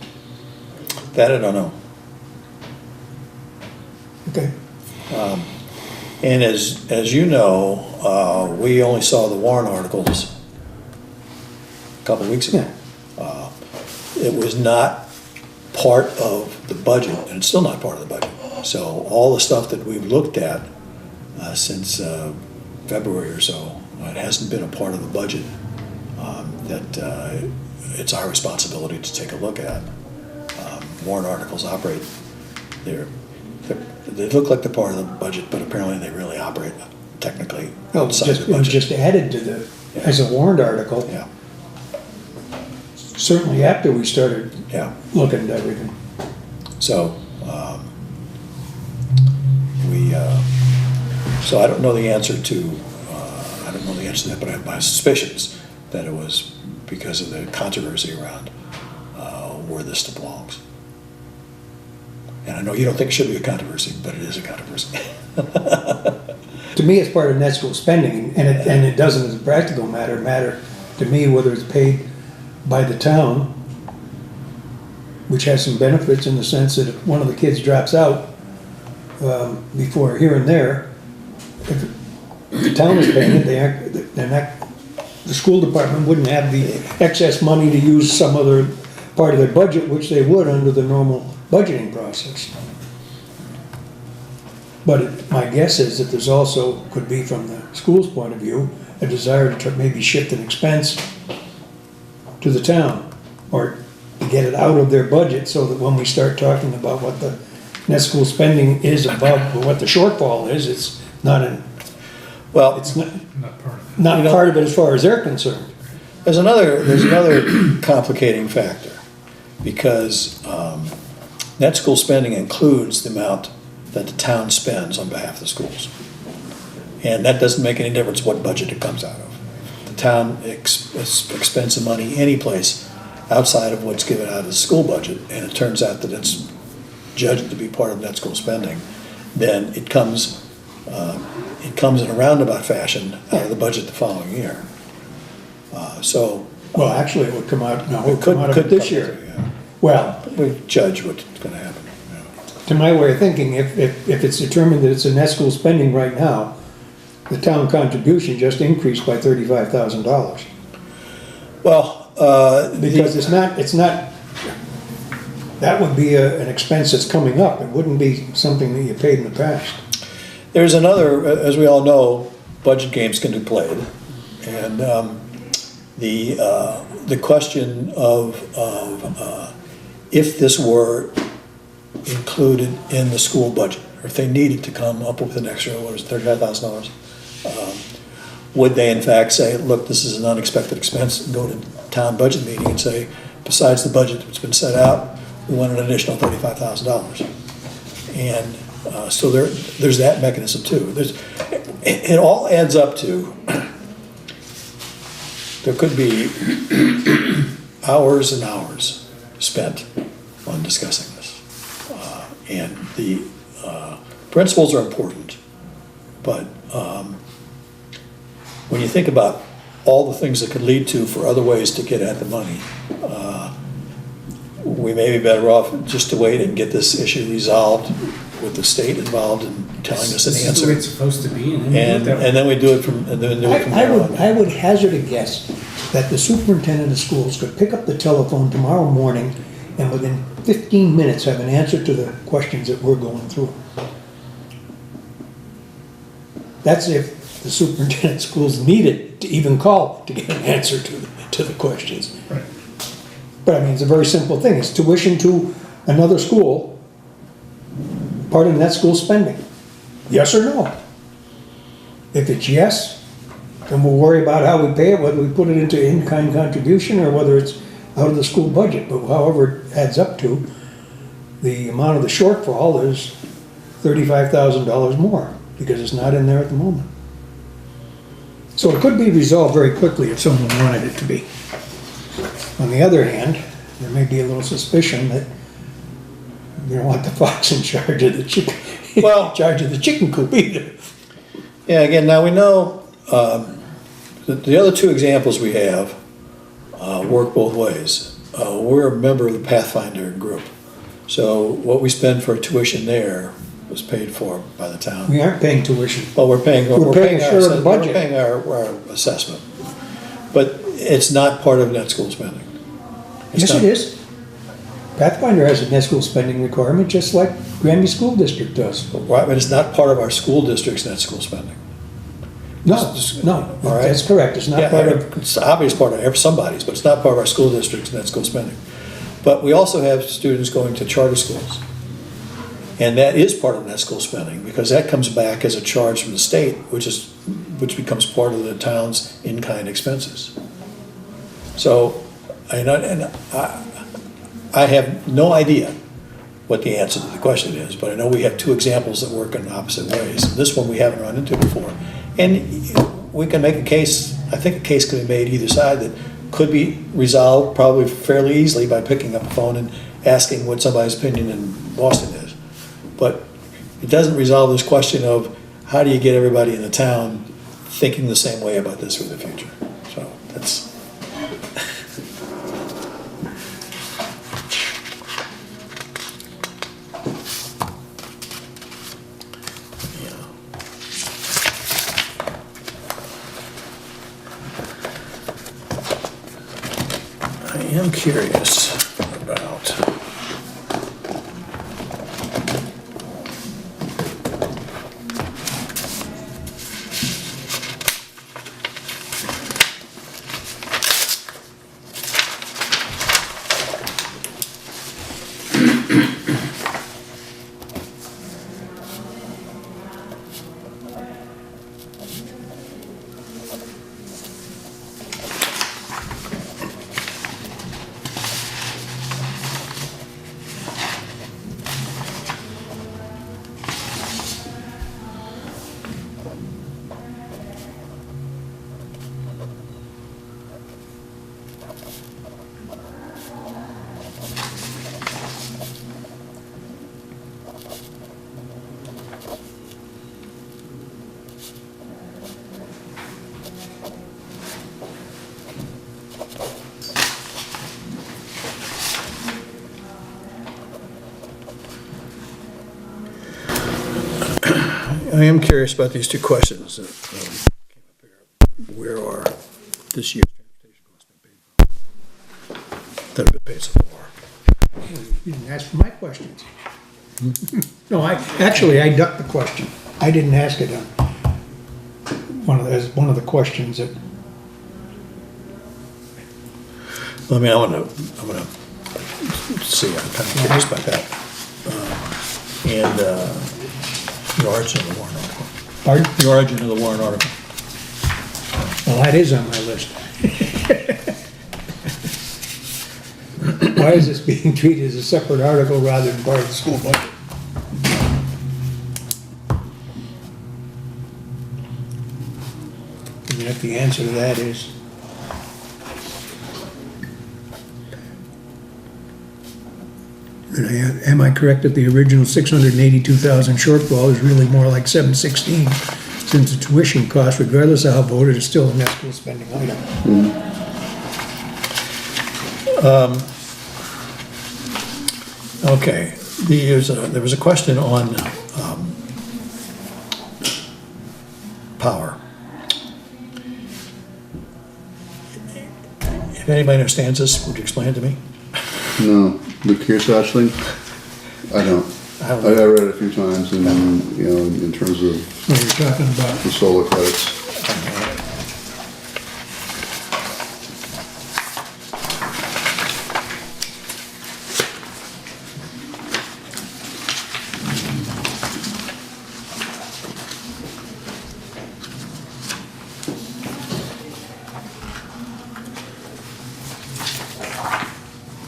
That I don't know. Okay. And as you know, we only saw the warrant articles a couple of weeks ago. It was not part of the budget, and it's still not part of the budget. So all the stuff that we've looked at since February or so, it hasn't been a part of the budget that it's our responsibility to take a look at. Warrant articles operate, they look like they're part of the budget, but apparently they really operate technically No, outside the it was budget. just added to the, as a warrant article, Yeah, certainly after we started yeah. looking at everything. So, so I don't know the answer to, that, but I have my suspicions that it was because of the controversy around where this belongs. And I know you don't think it should be a controversy, but it is a controversy. To me, it's part of net school spending, and it doesn't, as a practical matter to me whether it's paid by the town, which has some benefits in the sense that if one of the kids drops out before here and there, if the town is paying it, the school department wouldn't have the excess money to use some other part of their budget, which they would under the normal budgeting process. But my guess is that there's also, could be from the school's point of view, a desire to maybe shift an expense to the town, or to get it out of their budget so that when we start talking about what the net school spending is above, or what the shortfall is, it's not Well, it's not Not part of it. not part of it as far as they're concerned. there's another complicating factor, because net school spending includes the amount that the town spends on behalf of the schools. And that doesn't make any difference what budget it comes out of. The town expends the money any place outside of what's given out of the school budget, and it turns out that it's judged to be part of net school spending, then it comes in a roundabout fashion out of the budget the following year. Well, actually, it would come out, no, it would could come out of it this come out, year. yeah. Well, We judge what's going to happen. to my way of thinking, if it's determined that it's a net school spending right now, the town contribution just increased by $35,000. Well, Because it's not, that would be an expense that's coming up. It wouldn't be something that you paid in the past. there's another, as we all know, budget games can be played. And the question of if this were included in the school budget, or if they needed to come up with an extra, what is it, $35,000? Would they in fact say, look, this is an unexpected expense, and go to town budget meeting and say, besides the budget that's been set out, we want an additional $35,000. And so there's that mechanism too. It all adds up to, there could be hours and hours spent on discussing this. And the principles are important, but when you think about all the things that could lead to for other ways to get at the money, we may be better off just to wait and get this issue resolved with the state involved in telling us an This is the way answer. it's supposed to be, and then we do it that way. And then we do it from there on. I would hazard a guess that the superintendent of schools could pick up the telephone tomorrow morning and within 15 minutes have an answer to the questions that we're going through. That's if the superintendent of schools needed to even call to get an answer to the questions. Right. But I mean, it's a very simple thing. It's tuition to another school, part of that school spending. Yes or no? If it's yes, then we'll worry about how we pay it, whether we put it into in-kind contribution or whether it's out of the school budget. But however it adds up to, the amount of the shortfall is $35,000 more, because it's not in there at the moment. So it could be resolved very quickly if someone wanted it to be. On the other hand, there may be a little suspicion that you don't want the fox in charge of the chicken, Well- in charge of the chicken coop either. Yeah, again, now we know, the other two examples we have work both ways. We're a member of the Pathfinder group, so what we spend for tuition there was paid for by the town. We aren't paying tuition. Well, we're paying We're paying a our share of the assess- budget. We're paying our assessment, but it's not part of net school spending. It's Yes, not- it is. Pathfinder has a net school spending requirement, just like Granby School District does. Right, but it's not part of our school district's net school spending. No, no, All right. that's correct. It's not Yeah, part of, it's obvious part of somebody's, but it's not part of our school district's net school spending. But we also have students going to charter schools. And that is part of net school spending, because that comes back as a charge from the state, which becomes part of the town's in-kind expenses. So, I have no idea what the answer to the question is, but I know we have two examples that work in opposite ways. This one we haven't run into before. And we can make a case, I think a case can be made either side that could be resolved probably fairly easily by picking up a phone and asking what somebody's opinion in Boston is. But it doesn't resolve this question of how do you get everybody in the town thinking the same way about this for the future. So that's. I am curious about. I am curious about these two questions that came up here. Where are this year's transportation costs been paid from? That have been paid so far. you didn't ask for my questions. No, I ducked the question. I didn't ask it on as one of the questions that, I mean, I'm gonna see, I'm kind of curious about that. And the origin of the warrant article. pardon? The origin of the warrant article. Well, that is on my list. Why is this being treated as a separate article rather than part of the school budget? And if the answer to that is, am I correct that the original 682,000 shortfall is really more like 716, since the tuition cost, regardless of how voted, is still a net school spending item? Okay, there was a question on power. If anybody understands this, would you explain it to me? No, the Kearsarge thing? I don't. I read it a few times and, you know, in terms of What are you talking about? the solar credits.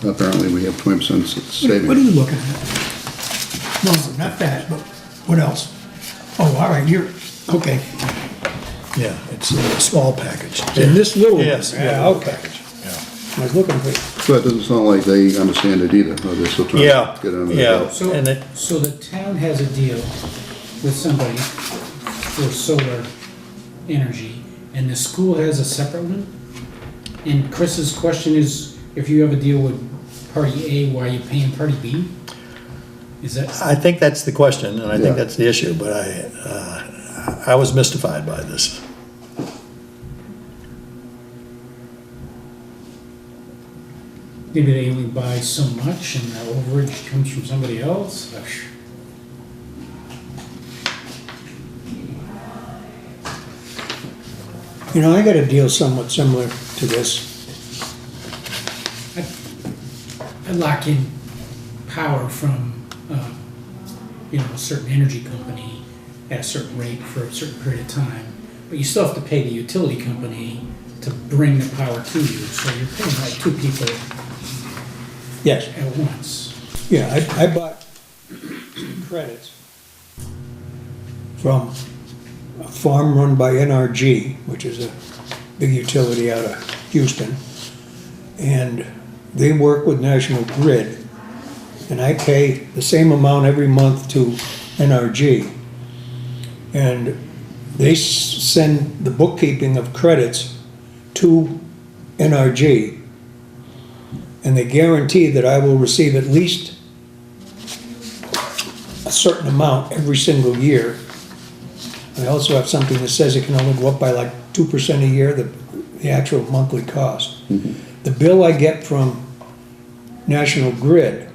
apparently we have 20% savings. What are you looking at? No, not that, but what else? Oh, all right, okay. Yeah, it's a small package. In this little one? Yes. Yeah, okay. Yeah. I was looking for, So it doesn't sound like they understand it either, or they're still trying Yeah, to get it under yeah. their belt. So, And it- so the town has a deal with somebody for solar energy, and the school has a separate one? And Chris's question is, if you have a deal with party A, why are you paying party B? Is that, I think that's the question, and I Yeah. think that's the issue, but I was mystified by this. maybe they only buy so much and the overage comes from somebody else? you know, I got a deal somewhat similar to this. I lock in power from, a certain energy company at a certain rate for a certain period of time, but you still have to pay the utility company to bring the power to you, so you're paying like two people Yes. at once. Yeah, I bought credits from a farm run by NRG, which is a big utility out of Houston. And they work with National Grid. And I pay the same amount every month to NRG. And they send the bookkeeping of credits to NRG. And they guarantee that I will receive at least a certain amount every single year. I also have something that says it can only go up by like 2% a year, the actual monthly cost. The bill I get from National Grid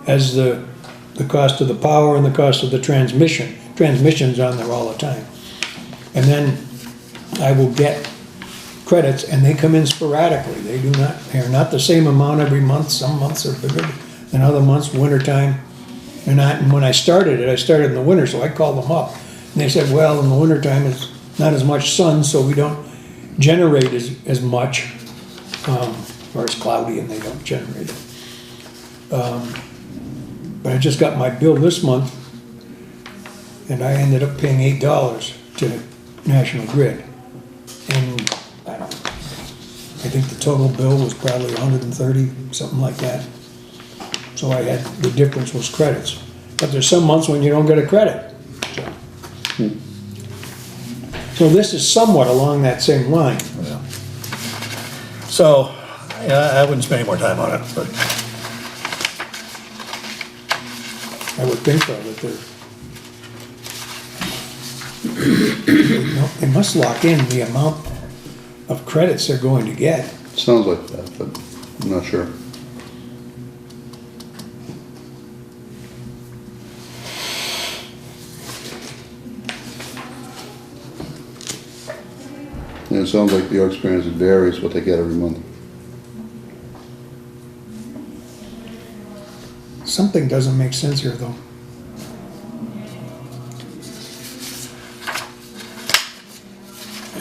has the cost of the power and the cost of the transmission. Transmission's on there all the time. And then I will get credits, and they come in sporadically. They're not the same amount every month. Some months are bigger than other months, wintertime. They're not, and when I started in the winter, so I called them up. And they said, well, in the wintertime, it's not as much sun, so we don't generate as much, or it's cloudy and they don't generate it. But I just got my bill this month, and I ended up paying $8 to National Grid. And I think the total bill was probably 130, something like that. So the difference was credits. But there's some months when you don't get a credit. So this is somewhat along that same line. Yeah. So, yeah, I wouldn't spend any more time on it, but I would think so, that they must lock in the amount of credits they're going to get. Sounds like that, but I'm not sure. And it sounds like your experience varies what they get every month. Something doesn't make sense here, though.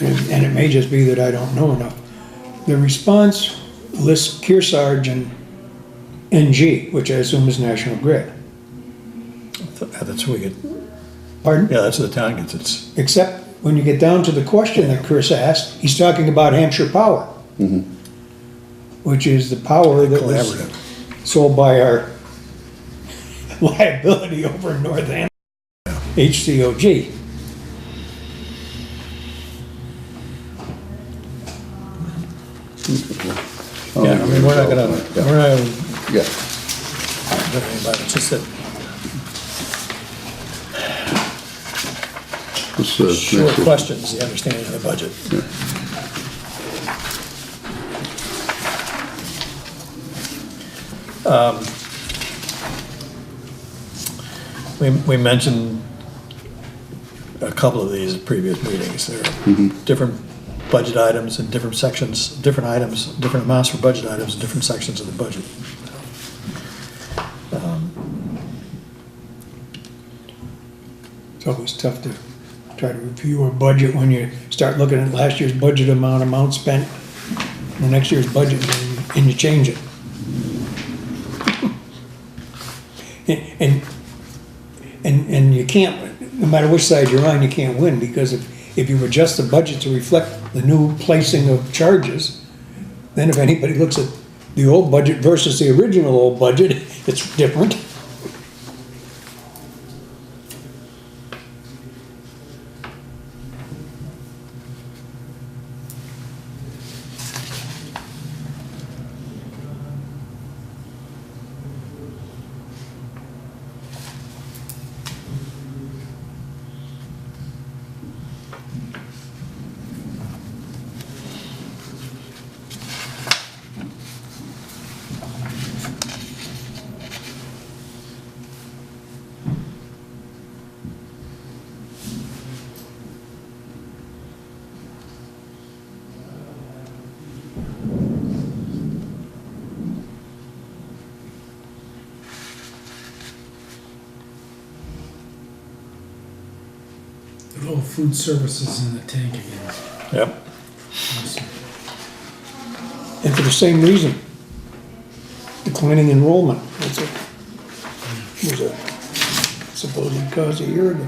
And it may just be that I don't know enough. The response lists Kearsarge and NG, which I assume is National Grid. that's what we get. Pardon? Yeah, that's what the town gets. It's Except when you get down to the question that Chris asked, he's talking about Hampshire Power, which is the power that was collaborative. sold by our liability over in Northampton, HCOG. Yeah, I mean, we're not gonna, Yeah, it's just that short next questions, the understanding of the budget. We mentioned a couple of these at previous meetings. There are different budget items and different sections, different items, different amounts for budget items, in different sections of the budget. It's always tough to try to review a budget when you start looking at last year's budget amount spent, the next year's budget, and you change it. And, and you can't, no matter which side you're on, you can't win, because if you adjust the budget to reflect the new placing of charges, then if anybody looks at the old budget versus the original old budget, it's different. The whole food services in the tank again. Yep. And for the same reason, declining enrollment. That's a, was a supposed cause a year ago.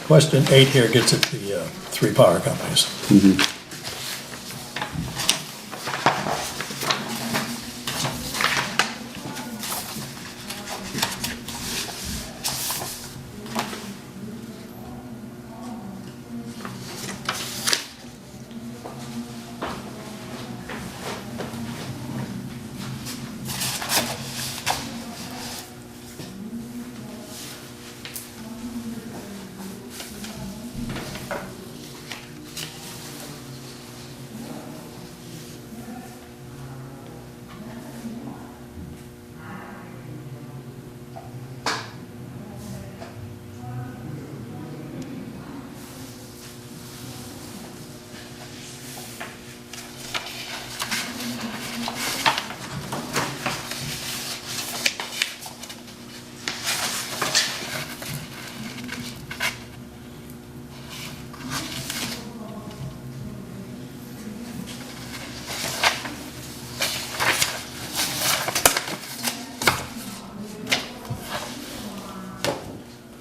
Question 8 here gets at the 3 power companies.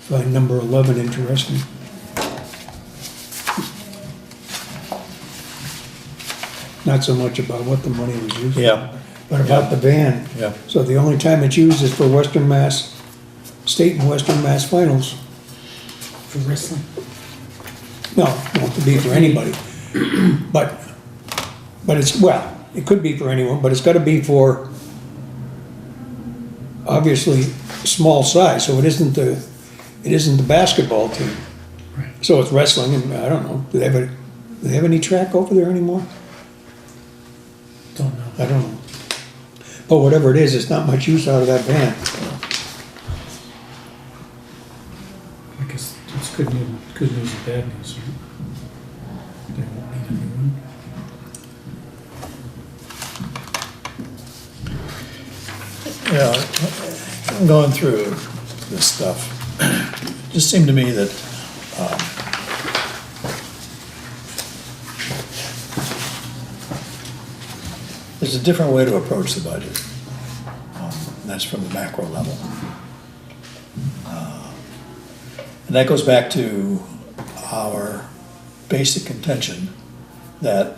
Find number 11 interesting. Not so much about what the money was used for, Yeah. but about the van. Yeah. So the only time it's used is for Western Mass, state and Western Mass finals. For wrestling? No, not to be for anybody. But it's, well, it could be for anyone, but it's gotta be for, obviously, small size, so it isn't the basketball team. Right. So it's wrestling, and I don't know, do they have any track over there anymore? Don't know. I don't know. But whatever it is, it's not much use out of that van. I guess it's good news and bad news, right? They won't need a new one. Yeah, I'm going through this stuff. It just seemed to me that there's a different way to approach the budget. And that's from the macro level. And that goes back to our basic contention that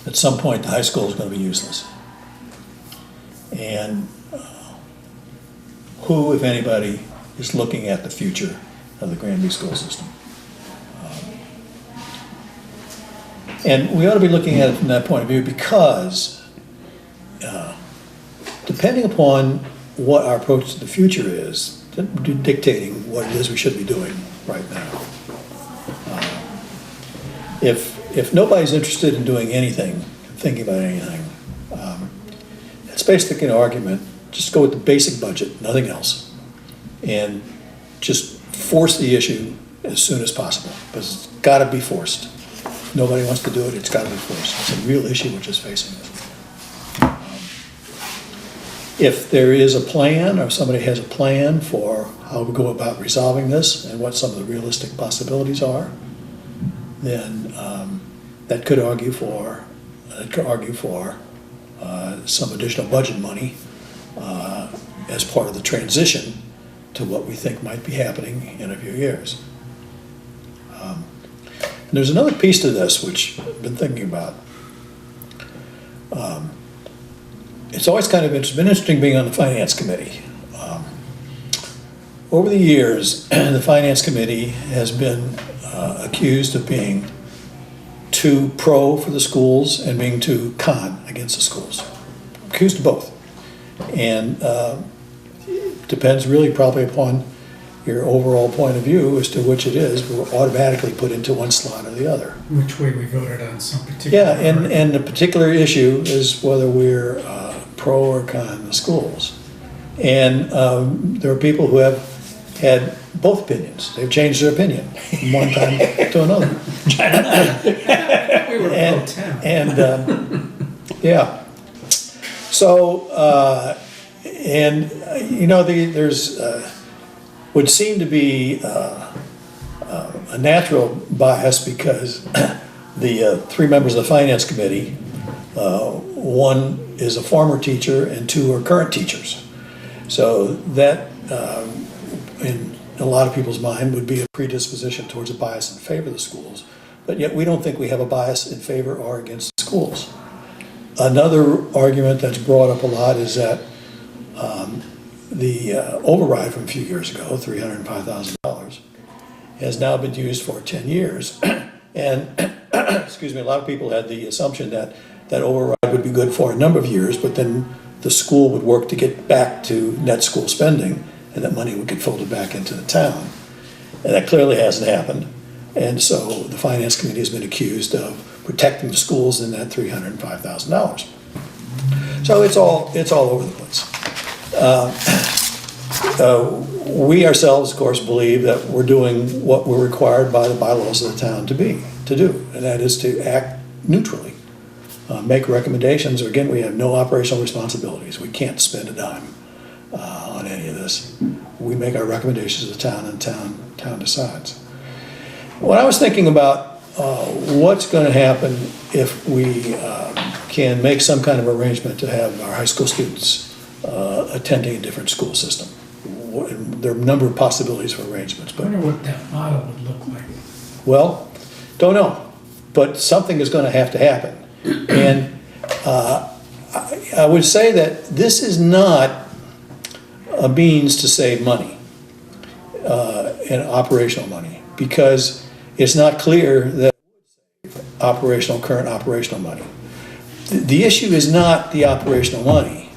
at some point the high school is going to be useless. And who, if anybody, is looking at the future of the Granby school system? And we ought to be looking at it from that point of view because depending upon what our approach to the future is, dictating what it is we should be doing right now. If nobody's interested in doing anything, thinking about anything, it's basically an argument, just go with the basic budget, nothing else, and just force the issue as soon as possible, because it's got to be forced. If nobody wants to do it, it's got to be forced. It's a real issue which is facing us. If there is a plan, or somebody has a plan for how we go about resolving this and what some of the realistic possibilities are, then that could argue for some additional budget money as part of the transition to what we think might be happening in a few years. And there's another piece to this which I've been thinking about. It's always kind of been interesting being on the finance committee. Over the years, the finance committee has been accused of being too pro for the schools and being too con against the schools. Accused of both. And depends really probably upon your overall point of view as to which it is. We're automatically put into one slot or the other. Which way we voted on some particular. Yeah, and the particular issue is whether we're pro or con the schools. And there are people who have had both opinions. They've changed their opinion from one time to another. We were pro town. And yeah. So, there's would seem to be a natural bias because the three members of the finance committee, one is a former teacher and two are current teachers. So that, in a lot of people's mind, would be a predisposition towards a bias in favor of the schools. But yet we don't think we have a bias in favor or against the schools. Another argument that's brought up a lot is that the override from a few years ago, $305,000, has now been used for 10 years. And, excuse me, a lot of people had the assumption that that override would be good for a number of years, but then the school would work to get back to net school spending, and that money would get folded back into the town. And that clearly hasn't happened. And so the finance committee has been accused of protecting the schools in that $305,000. So it's all over the place. We ourselves, of course, believe that we're doing what we're required by the bylaws of the town to do, and that is to act neutrally, make recommendations. Again, we have no operational responsibilities. We can't spend a dime on any of this. We make our recommendations to the town, and town decides. When I was thinking about what's going to happen if we can make some kind of arrangement to have our high school students attending a different school system. There are a number of possibilities for arrangements. I But wonder what that model would look like. well, don't know. But something is going to have to happen. And I would say that this is not a means to save money, and operational money, because it's not clear that current operational money. The issue is not the operational money,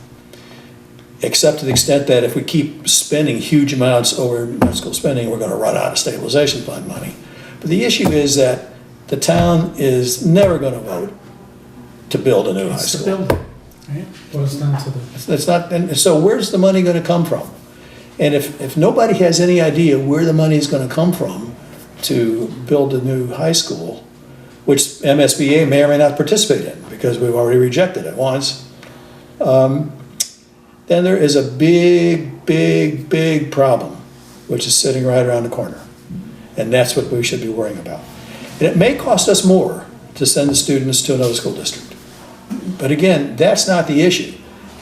except to the extent that if we keep spending huge amounts over net school spending, we're going to run out of stabilization fund money. But the issue is that the town is never going to vote to build a new high It's the school. building, right? Boils down to the. That's not, and so where's the money going to come from? And if nobody has any idea where the money is going to come from to build a new high school, which MSBA may or may not participate in because we've already rejected it once, then there is a big problem, which is sitting right around the corner. And that's what we should be worrying about. And it may cost us more to send the students to another school district. But again, that's not the issue.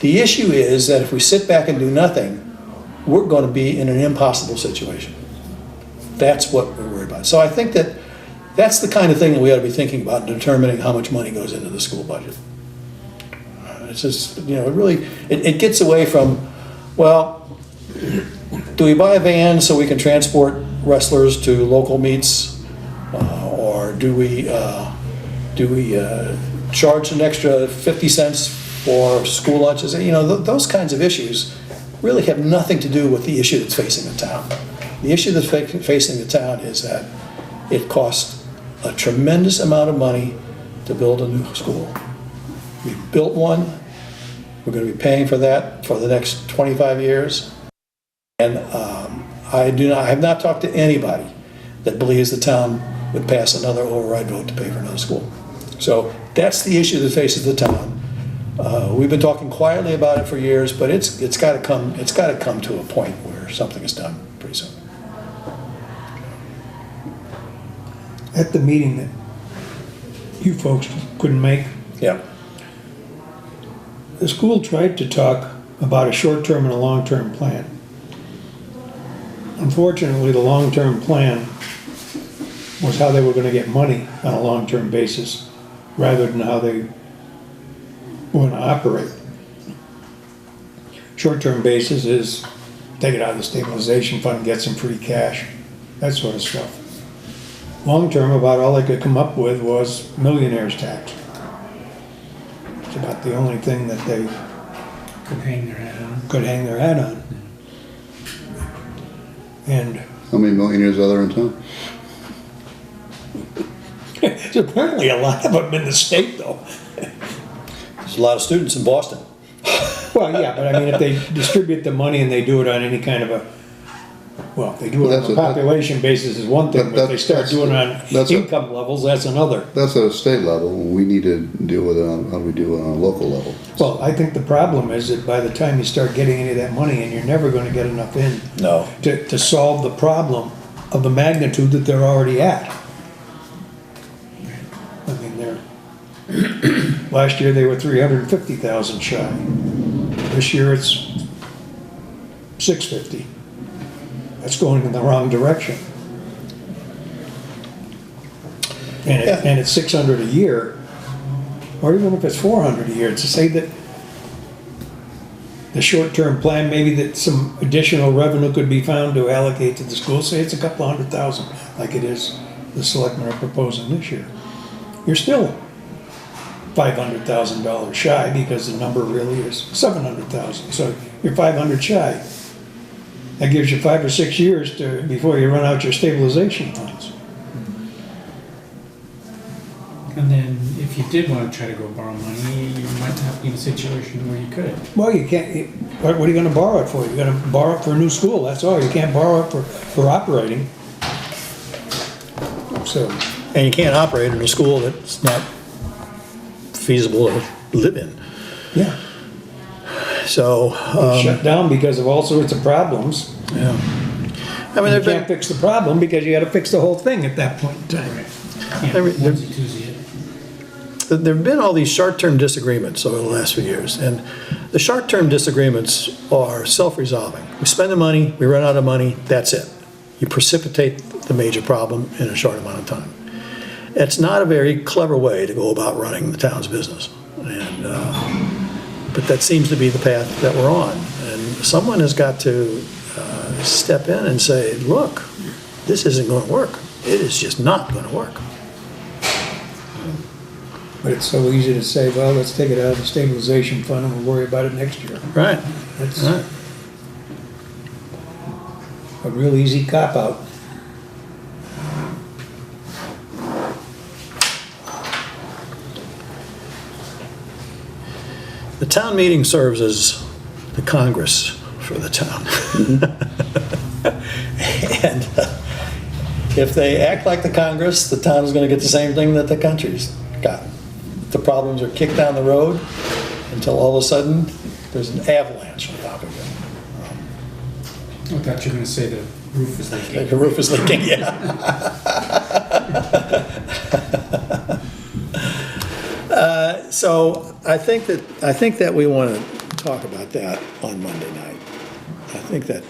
The issue is that if we sit back and do nothing, we're going to be in an impossible situation. That's what we're worried about. So I think that that's the kind of thing that we ought to be thinking about in determining how much money goes into the school budget. It's just, it gets away from, well, do we buy a van so we can transport wrestlers to local meets? Or do we charge an extra 50 cents for school lunches? Those kinds of issues really have nothing to do with the issue that's facing the town. The issue that's facing the town is that it costs a tremendous amount of money to build a new school. We've built one. We're going to be paying for that for the next 25 years. And I have not talked to anybody that believes the town would pass another override vote to pay for another school. So that's the issue that faces the town. We've been talking quietly about it for years, but it's gotta come to a point where something is done pretty soon. At the meeting that you folks couldn't make, Yeah, the school tried to talk about a short-term and a long-term plan. Unfortunately, the long-term plan was how they were gonna get money on a long-term basis, rather than how they were gonna operate. Short-term basis is take it out of the stabilization fund, get some free cash, that sort of stuff. Long-term, about all they could come up with was millionaire's tax. It's about the only thing that they Could hang their hat on. could hang their hat on. And How many millionaires are there in town? there's apparently a lot of them in the state, though. there's a lot of students in Boston. Well, yeah, but I mean, if they distribute the money and they do it on any kind of a, well, if they do Well, it that's on a a- population basis is one thing, but if they start doing it on that's a- income levels, that's another. That's at a state level, we need to deal with it on, how do we do it on a local level? Well, I think the problem is that by the time you start getting any of that money, and you're never gonna get enough in No. to solve the problem of the magnitude that they're already at. I mean, last year they were 350,000 shy. This year it's 650. That's going in the wrong direction. And Yeah. and it's 600 a year, or even if it's 400 a year, to say that the short-term plan, maybe that some additional revenue could be found to allocate to the school, say it's a couple of $100,000, like it is the selectmen are proposing this year. You're still $500,000 shy, because the number really is 700,000, so you're 500 shy. That gives you 5 or 6 years before you run out your stabilization funds. And then if you did want to try to go borrow money, you might not be in a situation where you could. Well, you can't, what are you gonna borrow it for? You're gonna borrow it for a new school, that's all. You can't borrow it for operating. So, And you can't operate in a school that's not feasible to live in. yeah, So, shut down because of all sorts of problems. yeah. I mean, You there've can't been, fix the problem because you gotta fix the whole thing at that point in time. Yeah, Every- onesie-twosie it. there've been all these short-term disagreements over the last few years, and the short-term disagreements are self-resolving. We spend the money, we run out of money, that's it. You precipitate the major problem in a short amount of time. It's not a very clever way to go about running the town's business, and but that seems to be the path that we're on. And someone has got to step in and say, look, this isn't going to work. It is just not going to work. But it's so easy to say, well, let's take it out of the stabilization fund and we'll worry about it next year. Right. That's Right. a real easy cop-out. The town meeting serves as the Congress for the town. And if they act like the Congress, the town is going to get the same thing that the country's got. The problems are kicked down the road until all of a sudden there's an avalanche on top of it. I thought you were going to say the roof is leaking. The roof is leaking, yeah. So I think that we want to talk about that on Monday night. I think that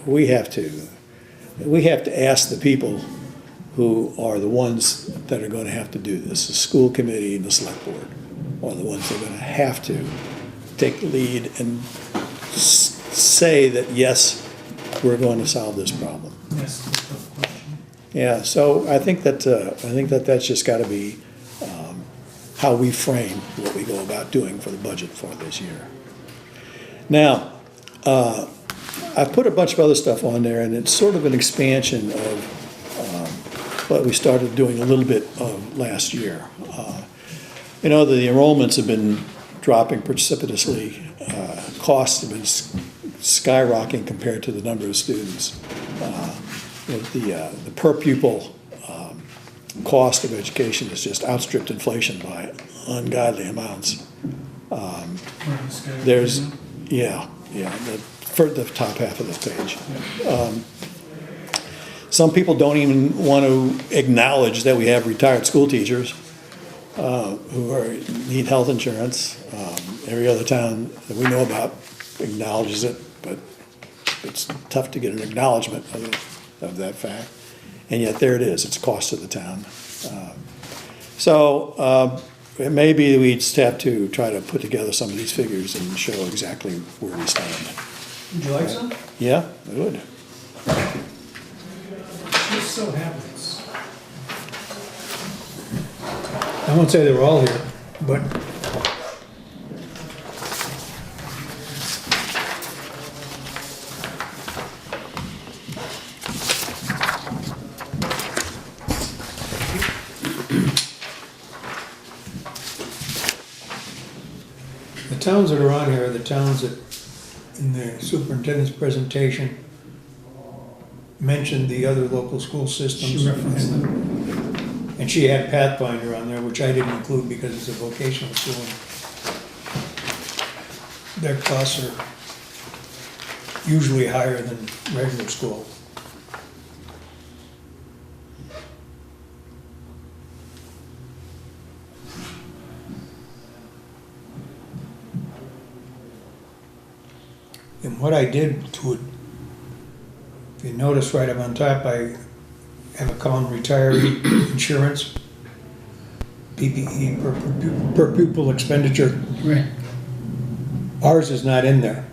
we have to ask the people who are the ones that are going to have to do this, the school committee and the select board, are the ones that are going to have to take the lead and say that, yes, we're going to solve this problem. That's the tough question. Yeah, so I think that that's just got to be how we frame what we go about doing for the budget for this year. Now, I've put a bunch of other stuff on there, and it's sort of an expansion of what we started doing a little bit of last year. You know, the enrollments have been dropping precipitously. Costs have been skyrocketing compared to the number of students. The per pupil cost of education has just outstripped inflation by ungodly amounts. Where this guy- There's, yeah, for the top half of the page. Some people don't even want to acknowledge that we have retired school teachers need health insurance. Every other town that we know about acknowledges it, but it's tough to get an acknowledgement of that fact. And yet there it is, it's a cost to the town. So it may be we just have to try to put together some of these figures and show exactly where we stand. Would you like some? Yeah, I would. Just so happens. I won't say they were all here, but the towns that are on here are the towns that, in the superintendent's presentation, mentioned the other local school systems. She referenced them. And she had Pathfinder on there, which I didn't include because it's a vocational school. Their costs are usually higher than regular school. And what I did to it, if you notice right up on top, I have a column retiree insurance, PPE, per pupil expenditure. Right, Ours is not in there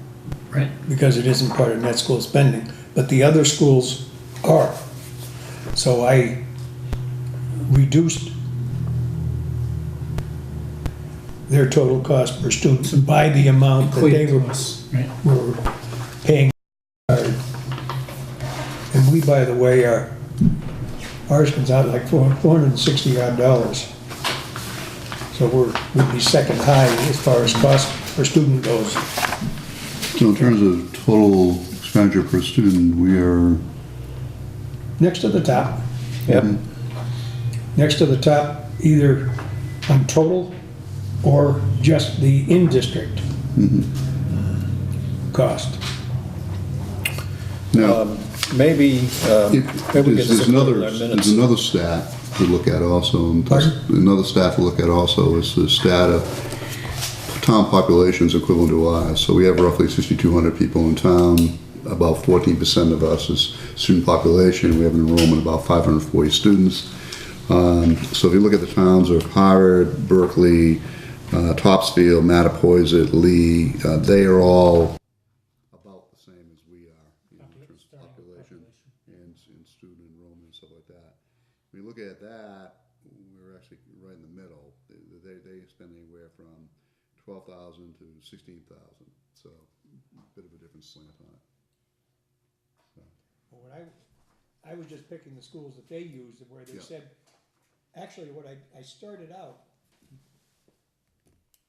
right. because it isn't part of net school spending, but the other schools are. So I reduced their total cost per student by the amount that they Equate to us, right? were paying. And we, by the way, ours comes out like $460 odd. So we'd be second high as far as cost per student goes. So in terms of total expenditure per student, we are, Next to the top, Yep. next to the top, either on total or just the in-district cost. now, Maybe, maybe we get there's this another, in our there's minutes. another stat to look at also. And Pardon? another stat to look at also is the stat of town populations equivalent to ours. So we have roughly 6,200 people in town. About 14% of us is student population. We have an enrollment of about 540 students. So if you look at the towns of Harvard, Berkeley, Topsfield, Mattapoisett, Lee, they are all about the same as we are, you know, in terms of population and student enrollment and stuff like that. When you look at that, we're actually right in the middle. They spend anywhere from 12,000 to 16,000, so a bit of a different slant on it. What I was just picking the schools that they used where they Yeah. said, actually what I started out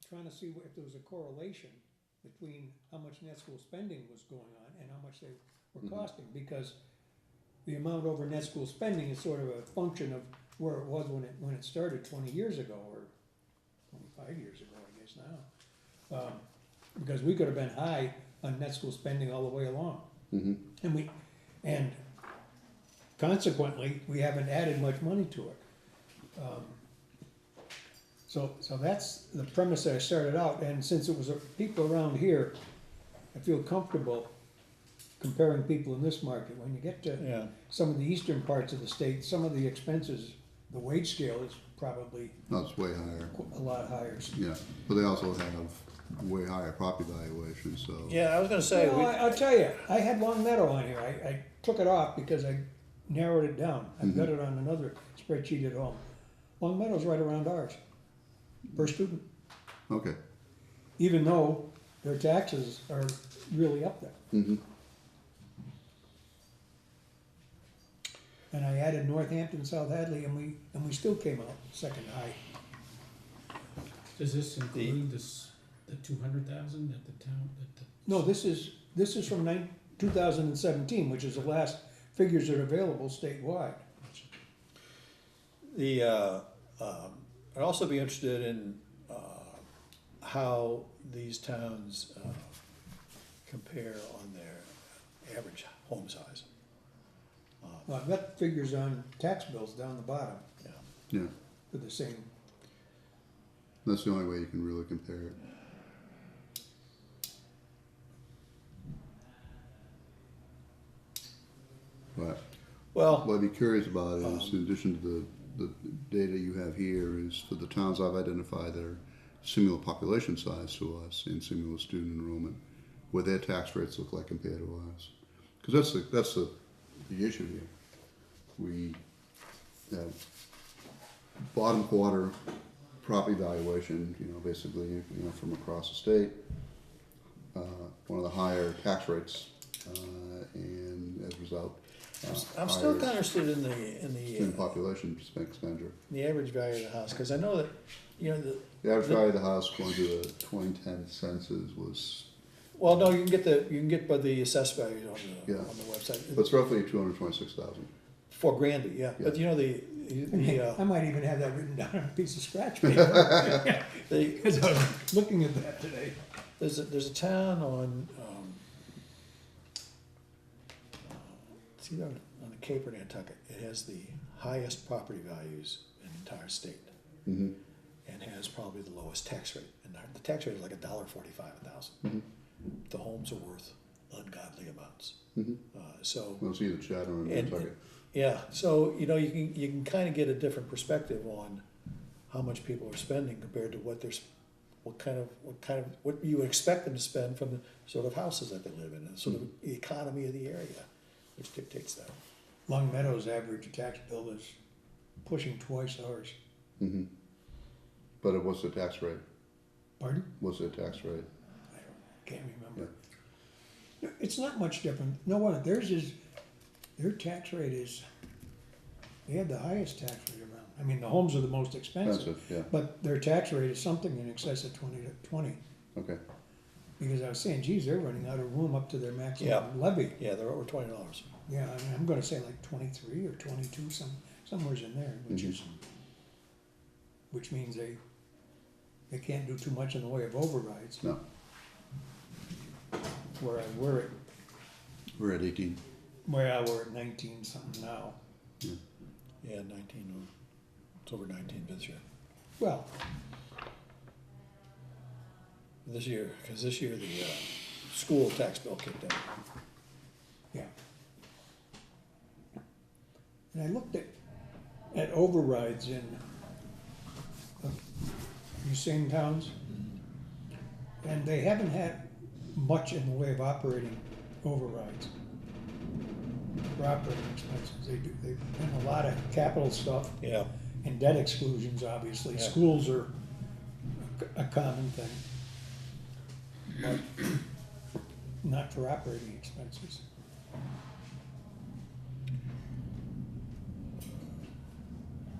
trying to see if there was a correlation between how much net school spending was going on and how much they were costing, because the amount over net school spending is sort of a function of where it was when it started 20 years ago, or 25 years ago, I guess now. Because we could have been high on net school spending all the way along. And consequently, we haven't added much money to it. So that's the premise that I started out, and since it was people around here, I feel comfortable comparing people in this market. When you get to Yeah. some of the eastern parts of the state, some of the expenses, the wage scale is probably No, it's way higher, a lot higher. yeah, but they also have way higher property valuations, so. Yeah, I was gonna say, Well, I'll tell you, I had Long Meadow on here. I took it off because I narrowed it down. I've got it on another spreadsheet at home. Long Meadow's right around ours, per student, Okay, even though their taxes are really up there. And I added Northampton, South Hadley, and we still came out second high. Does this include the 200,000 at the town, No, this is from 2017, which is the last figures that are available statewide. I'd also be interested in how these towns compare on their average home size. Well, I've got figures on tax bills down the bottom Yeah. Yeah, for the same. that's the only way you can really compare it. But Well, what I'd be curious about is, in addition to the data you have here, is for the towns I've identified that are similar population size to us and similar student enrollment, what their tax rates look like compared to ours. Because that's the issue here. We have bottom quarter property valuation, basically, from across the state, one of the higher tax rates, and as a result, I'm still higher kind of interested in student population expenditure. the average value of the house, because I know that, The average value of the house going to the 2010 census was, well, no, you can get by the assessed value on Yeah. the website. it's roughly 226,000. For Granby, yeah, but I might even have that written down on a piece of scratch paper. Because I was looking at that today. there's a town on, it's either on the Cape or Nantucket. It has the highest property values in the entire state. Mm-hmm. And has probably the lowest tax rate. And the tax rate is like $1.45 a thousand. The homes are worth ungodly amounts. So, Well, it's either Chatham or and, Nantucket. yeah, so, you can kind of get a different perspective on how much people are spending compared to what you would expect them to spend from the sort of houses that they live in, and sort of the economy of the area, which dictates that. Long Meadow's average tax bill is pushing twice ours. Mm-hmm. But what's the tax rate? Pardon? What's the tax rate? Can't remember. It's not much different. No one, their tax rate is, they have the highest tax rate around. I mean, the homes are the most expensive. Expensive, yeah. But their tax rate is something in excess of 20. Okay. Because I was saying, geez, they're running out of room up to their Yeah. maximum levy. Yeah, they're over $20. Yeah, I mean, I'm gonna say like 23 or 22, somewhere's in there, which means they can't do too much in the way of overrides. No, We're we're at 18. we're at 19 something now. Yeah, 19, it's over 19 this year. Well, Because this year the school tax bill kicked in. yeah. And I looked at overrides in these same towns, and they haven't had much in the way of operating overrides for operating expenses. They've done a lot of capital stuff Yeah. and debt exclusions, obviously. Yeah. Schools are a common thing, but not for operating expenses.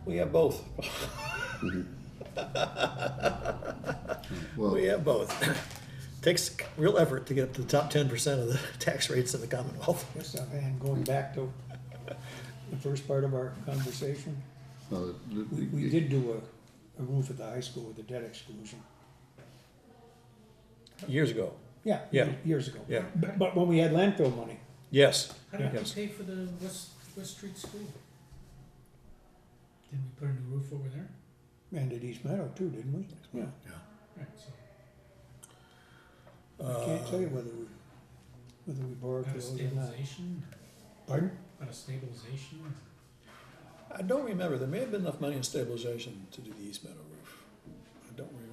We have both. Well, We have both. Takes real effort to get up to the top 10% of the tax rates in the Commonwealth. Yes, and going back to the first part of our conversation, we did do a roof at the high school with a debt exclusion. Years ago. Yeah, Yeah. years ago. Yeah. But when we had landfill money, Yes. How did we Yes. pay for the West Street School? Did we put a new roof over there? and at East Meadow too, didn't we? Yeah. Yeah. Right, so I can't tell you whether we borrowed out of those or not. stabilization, Pardon? out of stabilization. I don't remember. There may have been enough money in stabilization to do the East Meadow roof. I don't remember.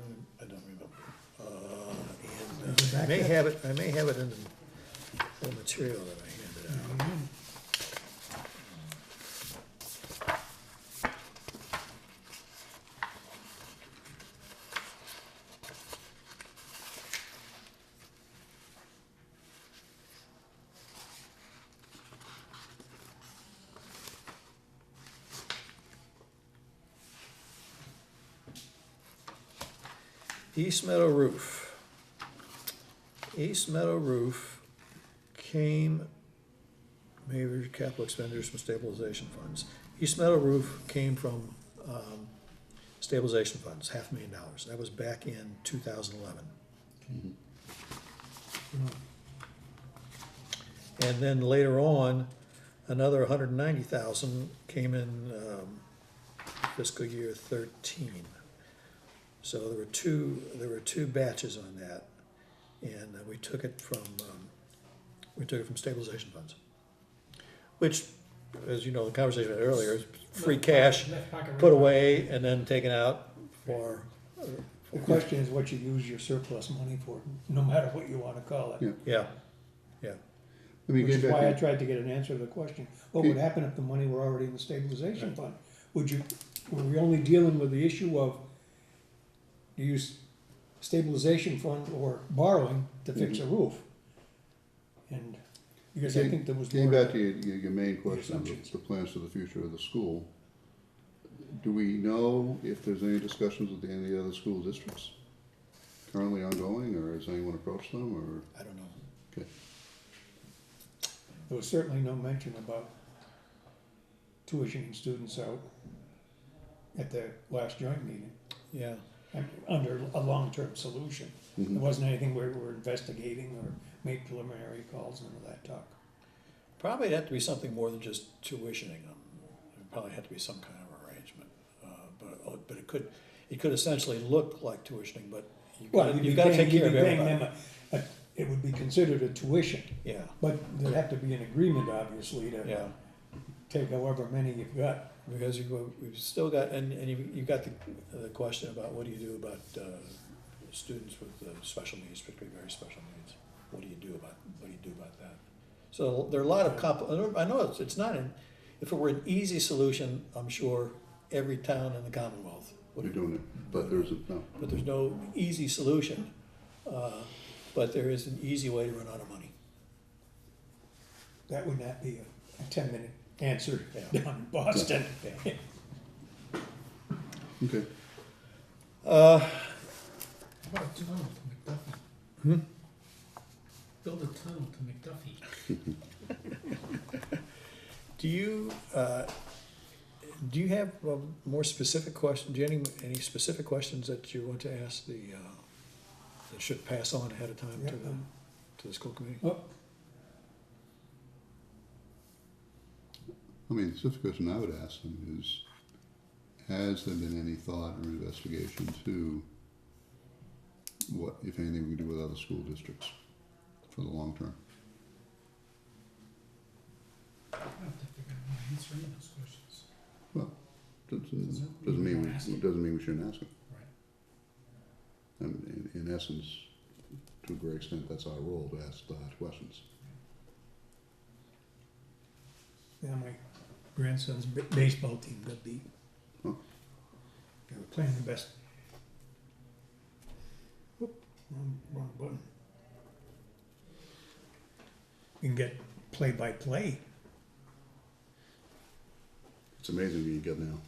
And I may have it in the material that I handed out. East Meadow Roof. East Meadow Roof came, maybe capital expenditures from stabilization funds. East Meadow Roof came from stabilization funds, $500,000. That was back in 2011. And then later on, another 190,000 came in fiscal year 13. So there were two batches on that, and we took it from stabilization funds, which, as you know, the conversation we had earlier is free cash, Left pocket, put right away and then taken out for. The question is what you use your surplus money for, no matter what you wanna call it. Yeah. Yeah, yeah. I mean, Which is getting why I back to, tried to get an answer to the question, what would happen if the money were already in the stabilization fund? Were we only dealing with the issue of use stabilization fund or borrowing to fix a roof? And, because I think there was getting more. back to your main question, assumptions. the plans for the future of the school, do we know if there's any discussions with any of the other school districts currently ongoing, or has anyone approached them, or? I don't know. Okay. There was certainly no mention about tuitioning students out at the last joint meeting, Yeah. under a long-term solution. Mhm. There wasn't anything where we were investigating or made preliminary calls, none of that talk. Probably it'd have to be something more than just tuitioning them. It'd probably have to be some kind of arrangement. But it could essentially look like tuitioning, but you've got to take care of everybody. It would be considered a tuition, Yeah, but there'd have to be an agreement, obviously, to yeah. take however many you've got. Because we've still got, and you've got the question about what do you do about students with special needs, particularly very special needs. What do you do about that? So there are a lot of I know it's not if it were an easy solution, I'm sure every town in the Commonwealth would. We're doing it, but there's no. But there's no easy solution. But there is an easy way to run out of money. That would not be a 10-minute answer Yeah. down in Boston. Yeah. Okay. How about a tunnel to McDuffie? Build a tunnel to McDuffie. Do you have more specific questions? Do you have any specific questions that you want to ask that should pass on ahead of time Yeah. to the school committee? Oh, I mean, the specific question I would ask them is, has there been any thought or investigation to what, if anything, we can do with other school districts for the long term? I don't think they're gonna want to answer any of those questions. Well, doesn't Doesn't mean wanna ask them. we shouldn't ask them. Right. And in essence, to a great extent, that's our role to ask the hard questions. yeah, my grandson's baseball team got beat. Huh? They were playing the best. Whoop, wrong button. You can get play-by-play. It's amazing what you get now.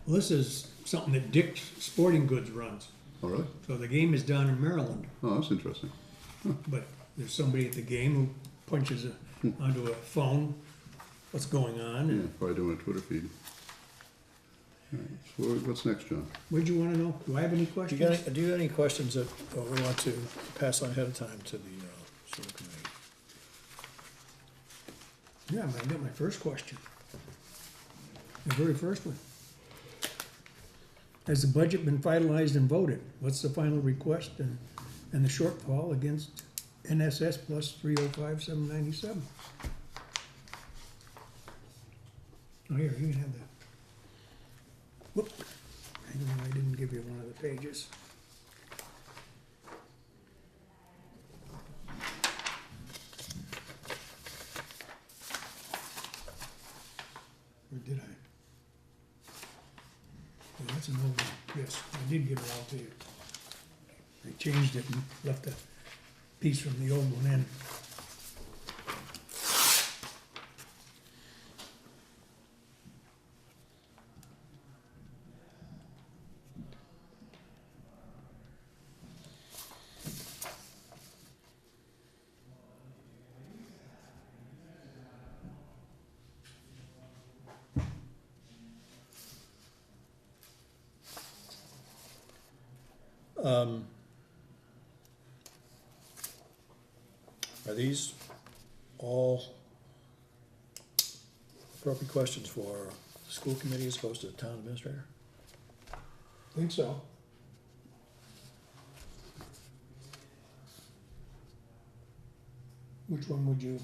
Well, this is something that Dick's Sporting Goods runs. Oh, really? So the game is down in Maryland, Oh, that's interesting. but there's somebody at the game who punches onto a phone what's going on. Yeah, And probably doing a Twitter feed. All right, so what's next, John? what'd you want to know? Do I have any Do questions? you have any questions that we want to pass on ahead of time to the school committee? Yeah, I got my first question. The very first one. Has the budget been finalized and voted? What's the final request and the shortfall against NSS plus 305,797? Oh, here, you can have that. Whoop, hang on, I didn't give you one of the pages. Or did I? Oh, that's an old one. Yes, I did give it all to you. I changed it and left a piece from the old one in. Are these all appropriate questions for the school committee as opposed to the town administrator? Think so. Which one would you,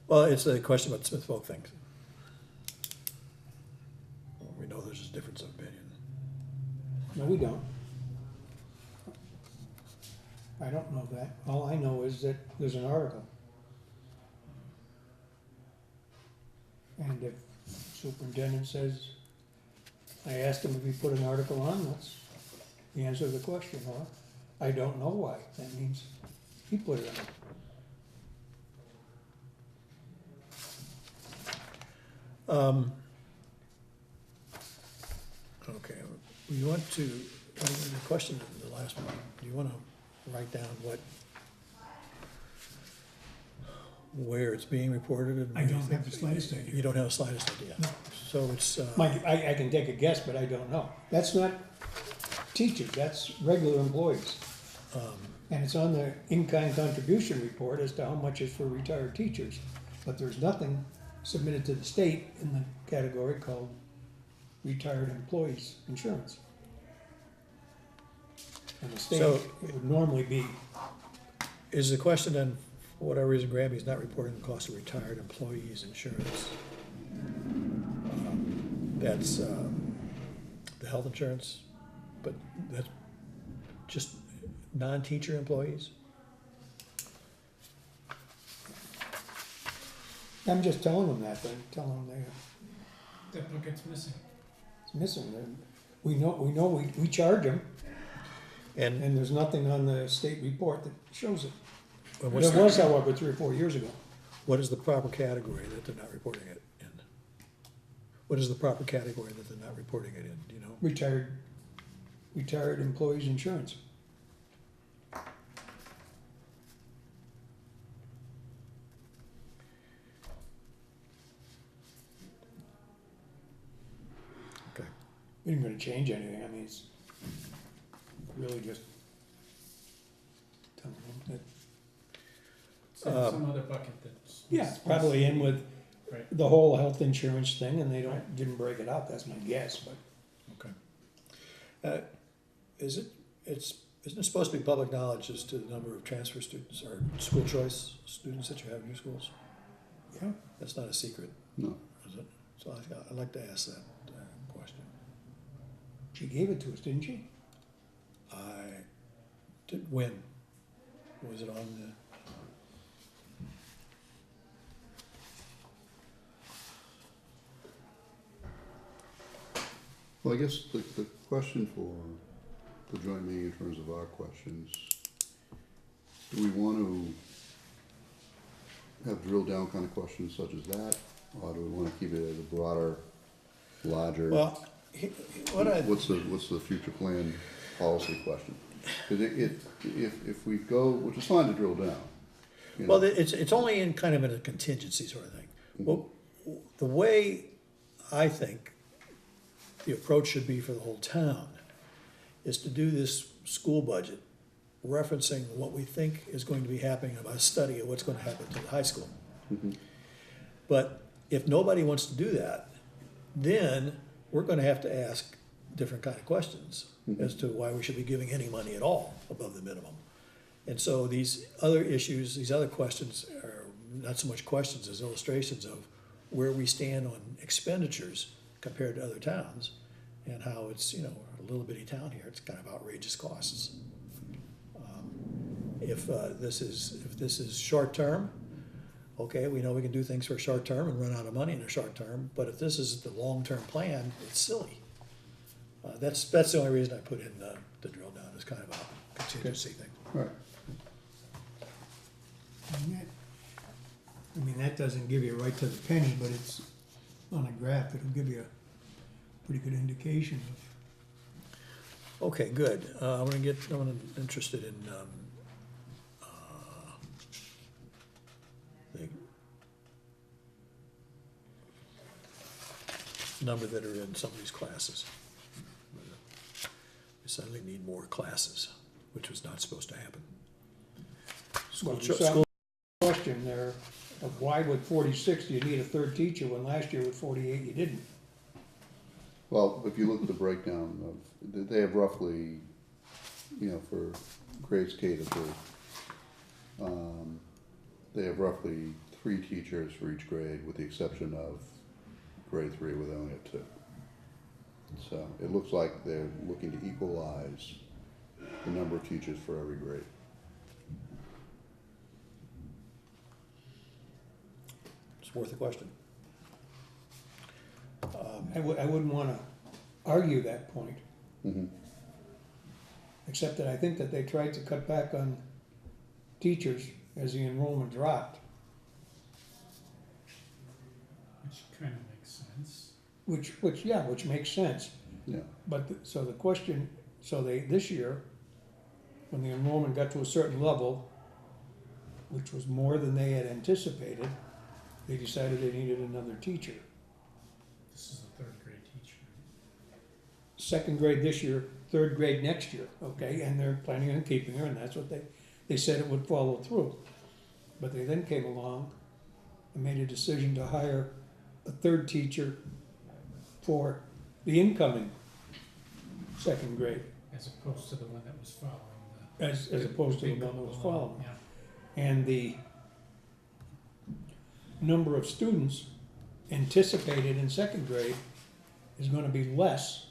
Well, it's a question what Smith Folk thinks. Well, we know there's a difference of opinion. no, we don't. I don't know that. All I know is that there's an article. And if superintendent says, I asked him if he put an article on, that's the answer to the question, or I don't know why. That means he put it on. Okay, you want to, the question in the last one, do you want to write down where it's being reported? And I don't have the slightest idea. You don't have the slightest idea? No. So it's, I can take a guess, but I don't know. That's not teachers, that's regular employees. And it's on the in-kind contribution report as to how much is for retired teachers. But there's nothing submitted to the state in the category called retired employees insurance. And the state, So- it would normally be, is the question then, for whatever reason, Granby's not reporting the cost of retired employees' insurance? That's the health insurance, but that's just non-teacher employees? I'm just telling them that, but telling them That bucket's missing. it's missing. We know, we charge them, And and there's nothing on the state report that shows it. what's There was, however, 3 or 4 years ago. what is the proper category that they're not reporting it in? What is the proper category that they're not reporting it in, do you know? Retired employees insurance. Okay. It ain't gonna change anything, I mean, it's really just telling them that, Some other bucket that's. yeah, it's probably in with Right. the whole health insurance thing, and they didn't break it out, that's my guess, but Okay. Isn't it supposed to be public knowledge as to the number of transfer students or school choice students that you have in your schools? yeah. That's not a secret, No. is it? So I'd like to ask that question. She gave it to us, didn't she? I did, when? Was it on the? Well, I guess the question for the joint meeting in terms of our questions, do we want to have drill down kind of questions such as that? Or do we want to keep it as a broader, larger? Well, What's the future plan policy question? Because if we go, which is fine to drill down. you know. well, it's only in kind of in a contingency sort of thing. Well, the way I think the approach should be for the whole town is to do this school budget referencing what we think is going to be happening about a study of what's going to happen to the high school. But if nobody wants to do that, then we're going to have to ask different kind of questions as to why we should be giving any money at all above the minimum. And so these other issues, these other questions are not so much questions as illustrations of where we stand on expenditures compared to other towns and how it's, a little bitty town here, it's kind of outrageous costs. If this is short-term, okay, we know we can do things for a short term and run out of money in a short term, but if this is the long-term plan, it's silly. That's the only reason I put in the drill down, is kind of a contingency thing. Right. I mean, that doesn't give you right to the penny, but it's on a graph, it'll give you a pretty good indication of. Okay, good. I'm interested in the number that are in some of these classes. It's suddenly need more classes, which was not supposed to happen. Well, School, so school, question there of why with 46 do you need a third teacher when last year with 48 you didn't? Well, if you look at the breakdown of, they have roughly, for grades K to 3, they have roughly 3 teachers for each grade, with the exception of grade 3, where they only have 2. So it looks like they're looking to equalize the number of teachers for every grade. it's worth a question. I wouldn't want to argue that point. Mhm. Except that I think that they tried to cut back on teachers as the enrollment dropped, Which kind of makes sense. which makes sense. Yeah, So the question, this year, when the enrollment got to a certain level, which was more than they had anticipated, they decided they needed another teacher. This is a third grade teacher. Second grade this year, third grade next year, okay, and they're planning on keeping her, and that's what they said it would follow through. But they then came along and made a decision to hire a third teacher for the incoming second grade, As opposed to the one that was following as opposed to the one that was following. Yeah. And the number of students anticipated in second grade is going to be less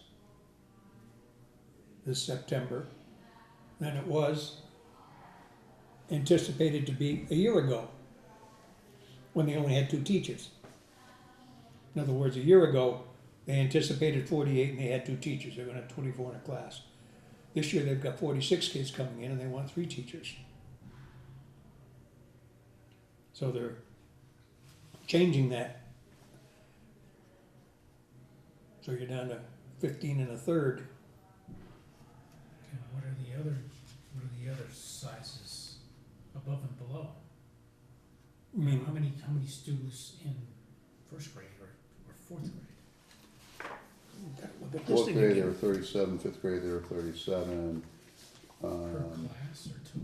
this September than it was anticipated to be a year ago, when they only had 2 teachers. In other words, a year ago, they anticipated 48 and they had 2 teachers. They're going to have 24 in a class. This year, they've got 46 kids coming in and they want 3 teachers. So they're changing that. So you're down to 15 and a third. And what are the other sizes above and below? I mean, How many students in first grade or fourth grade? look at this fourth thing grade there again. are 37, fifth grade there are 37 Per class or 2?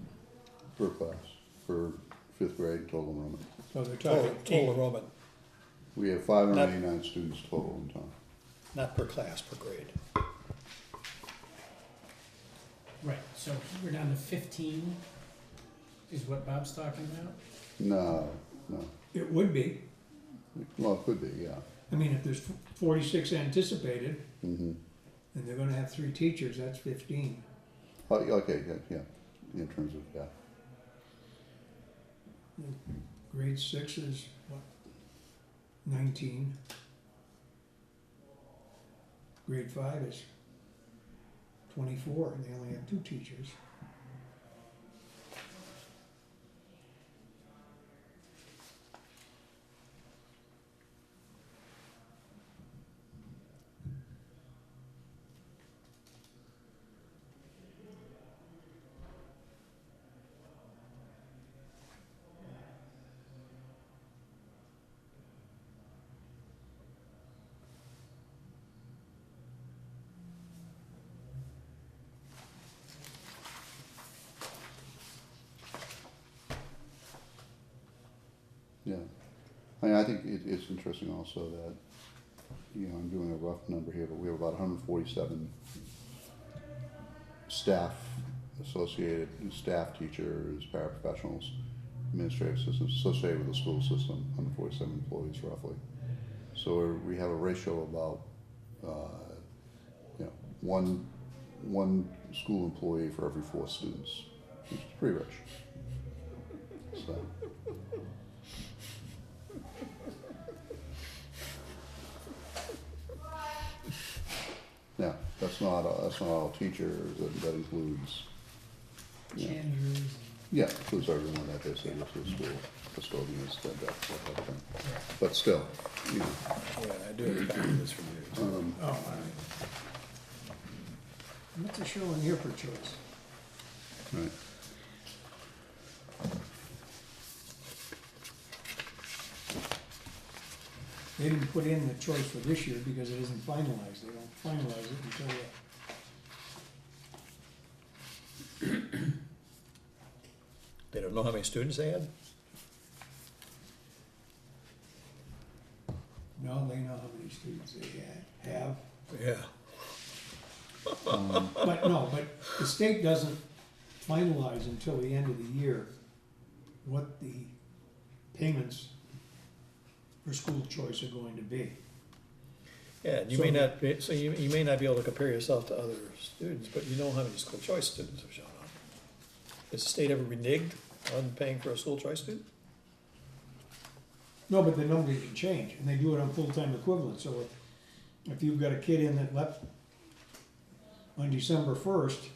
per class, for fifth grade total enrollment. So they're Total, talking total enrollment, We have 589 students total in town. not per class, per grade. Right, so we're down to 15 is what Bob's talking about? No. It would be. Well, it could be, yeah. I mean, if there's 46 anticipated, Mm-hmm. and they're going to have 3 teachers, that's 15. Oh, okay, yeah, in terms of, yeah. Grade 6 is what? 19. Grade 5 is 24, and they only have 2 teachers. Yeah. I think it's interesting also that, I'm doing a rough number here, but we have about 147 staff associated, staff teachers, paraprofessionals, administrative assistants associated with the school system, 147 employees roughly. So we have a ratio of about, one school employee for every 4 students, which is pretty rich. So. Yeah, that's not all teachers, that includes, Janitors yeah, includes everyone that they say goes to the school, custodians, that type of thing. But still, Yeah, I do have a copy of this from you. Oh, all right. What's it showing here for choice? right. They didn't put in the choice for this year because it isn't finalized. They don't finalize it until They don't know how many students they had? No, they know how many students they have. Yeah. But the state doesn't finalize until the end of the year what the payments for school choice are going to be. Yeah, and you may not be, so you may not be able to compare yourself to other students, but you know how many school choice students have shown up. Has the state ever reneged on paying for a school choice student? No, but the numbers can change, and they do it on full-time equivalent, so if you've got a kid in that left on December 1st,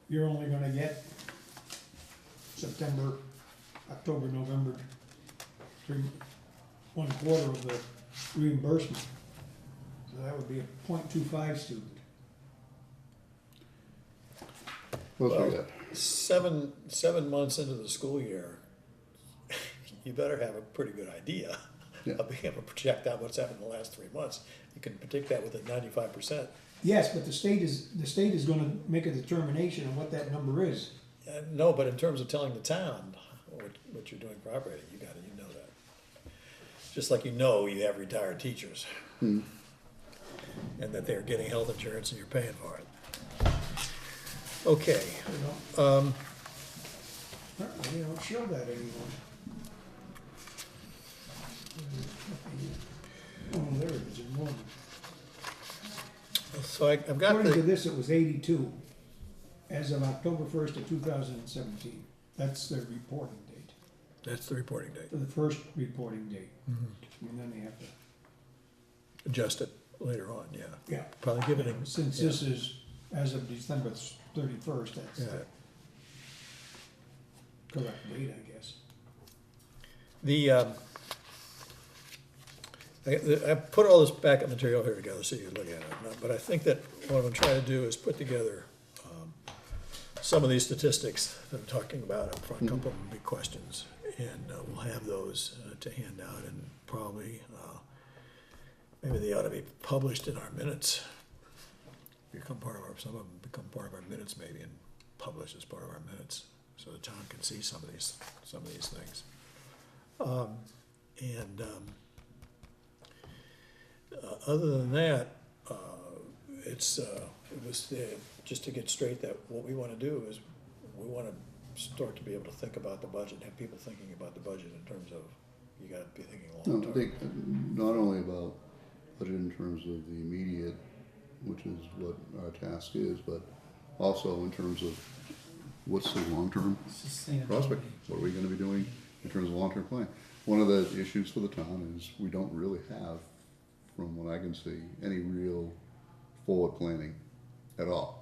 you're only gonna get September, October, November, 1/4 of the reimbursement. So that would be a .25 student. What's we Well, got? 7 months into the school year, you better have a pretty good idea Yeah. of being able to project out what's happened in the last 3 months. You can predict that with a 95%. Yes, but the state is gonna make a determination on what that number is. No, but in terms of telling the town what you're doing for operating, you know that. Just like you have retired teachers. And that they're getting health insurance and you're paying for it. Okay, You know? Apparently, they don't show that anymore. Oh, there it is, in one. so I've got According to the, this, it was 82, as of October 1st of 2017. That's their reporting date, that's the reporting date. the first reporting date. And then they have to, Adjust it later on, yeah. yeah. Probably give it a. Since this is as of December 31st, that's Yeah. the correct date, I guess. I put all this backup material here together so you can look at it, but I think that what I'm trying to do is put together some of these statistics that I'm talking about up front, a couple of them will be questions, and we'll have those to hand out, and probably, maybe they ought to be published in our minutes. Some of them become part of our minutes maybe, and published as part of our minutes, so the town can see some of these things. Other than that, it was just to get straight that what we want to do is we want to start to be able to think about the budget, have people thinking about the budget in terms of, you got to be thinking long No, I term. think not only about budget in terms of the immediate, which is what our task is, but also in terms of what's the long-term prospect? What are we gonna be doing in terms of long-term plan? One of the issues for the town is we don't really have, from what I can see, any real forward planning at all.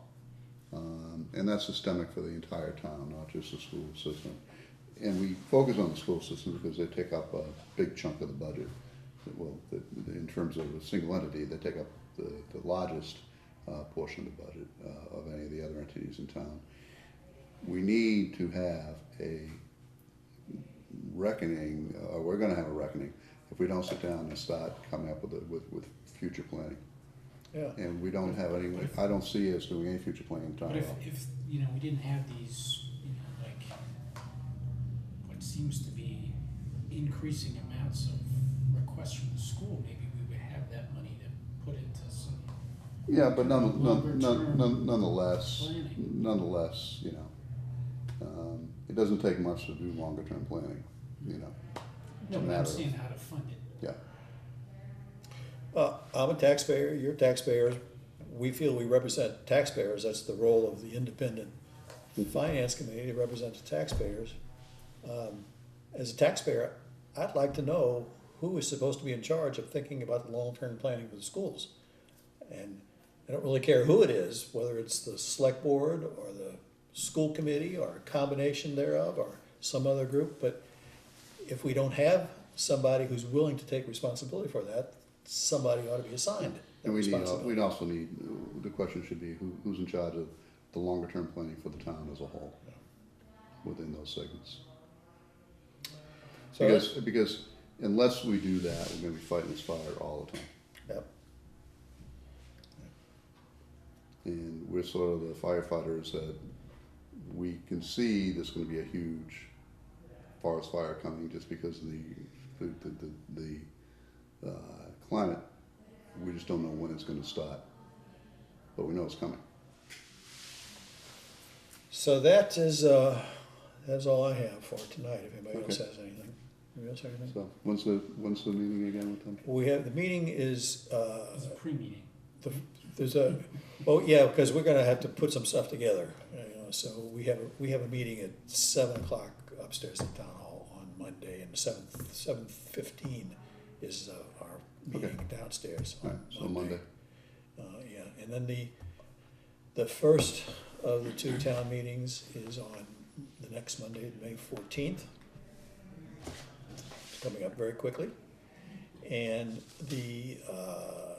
And that's systemic for the entire town, not just the school system. And we focus on the school system because they take up a big chunk of the budget. Well, in terms of a single entity, they take up the largest portion of the budget of any of the other entities in town. We need to have a reckoning, we're gonna have a reckoning, if we don't sit down and start coming up with future planning. Yeah, And we don't have any, I don't see us doing any future planning in town But at all. if, we didn't have these, like, what seems to be increasing amounts of requests from the school, maybe we would have that money to put into some, Yeah, but Longer term nonetheless, planning. it doesn't take much to do longer term planning, no, a but matter I'm of- seeing how to fund it. yeah. I'm a taxpayer, you're taxpayers, we feel we represent taxpayers, that's the role of the independent finance committee, to represent the taxpayers. As a taxpayer, I'd like to know who is supposed to be in charge of thinking about the long-term planning for the schools. And I don't really care who it is, whether it's the select board or the school committee or a combination thereof or some other group, but if we don't have somebody who's willing to take responsibility for that, somebody ought to be assigned that And responsibility. we'd also need, the question should be who's in charge of the longer term planning for the town as a whole within those segments. So that's- Because unless we do that, we're gonna be fighting this fire all the time. Yep. And we're sort of the firefighters that we can see there's gonna be a huge forest fire coming just because of the climate. We just don't know when it's gonna start, but we know it's coming. So that's all I have for tonight, if anybody else Okay. has anything. Anybody else have anything? So, when's the meeting again with them? The meeting is, It's a pre-meeting. there's a, oh, yeah, because we're gonna have to put some stuff together, you know, so we have a meeting at 7 o'clock upstairs at Town Hall on Monday, and 7:15 is our meeting Okay. downstairs All right, on so Monday. Yeah, and then the first of the two town meetings is on the next Monday, May 14th. It's coming up very quickly. And the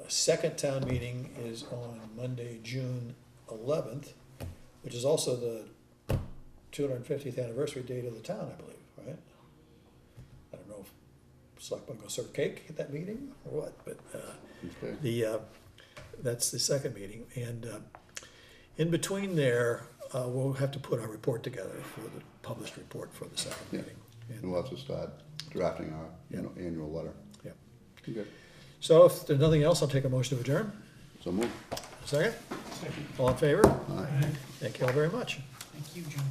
second town meeting is on Monday, June 11th, which is also the 250th anniversary date of the town, I believe, right? I don't know if Selectmen gonna serve cake at that meeting or what, but Okay. that's the second meeting. And in between there, we'll have to put our report together for the published report for the second Yeah. meeting. And we'll have to start drafting our annual letter. Yeah. Okay. So if there's nothing else, I'll take a motion to adjourn. So move. Second? Second. All in favor? Aye. Thank you all very much. Thank you, John.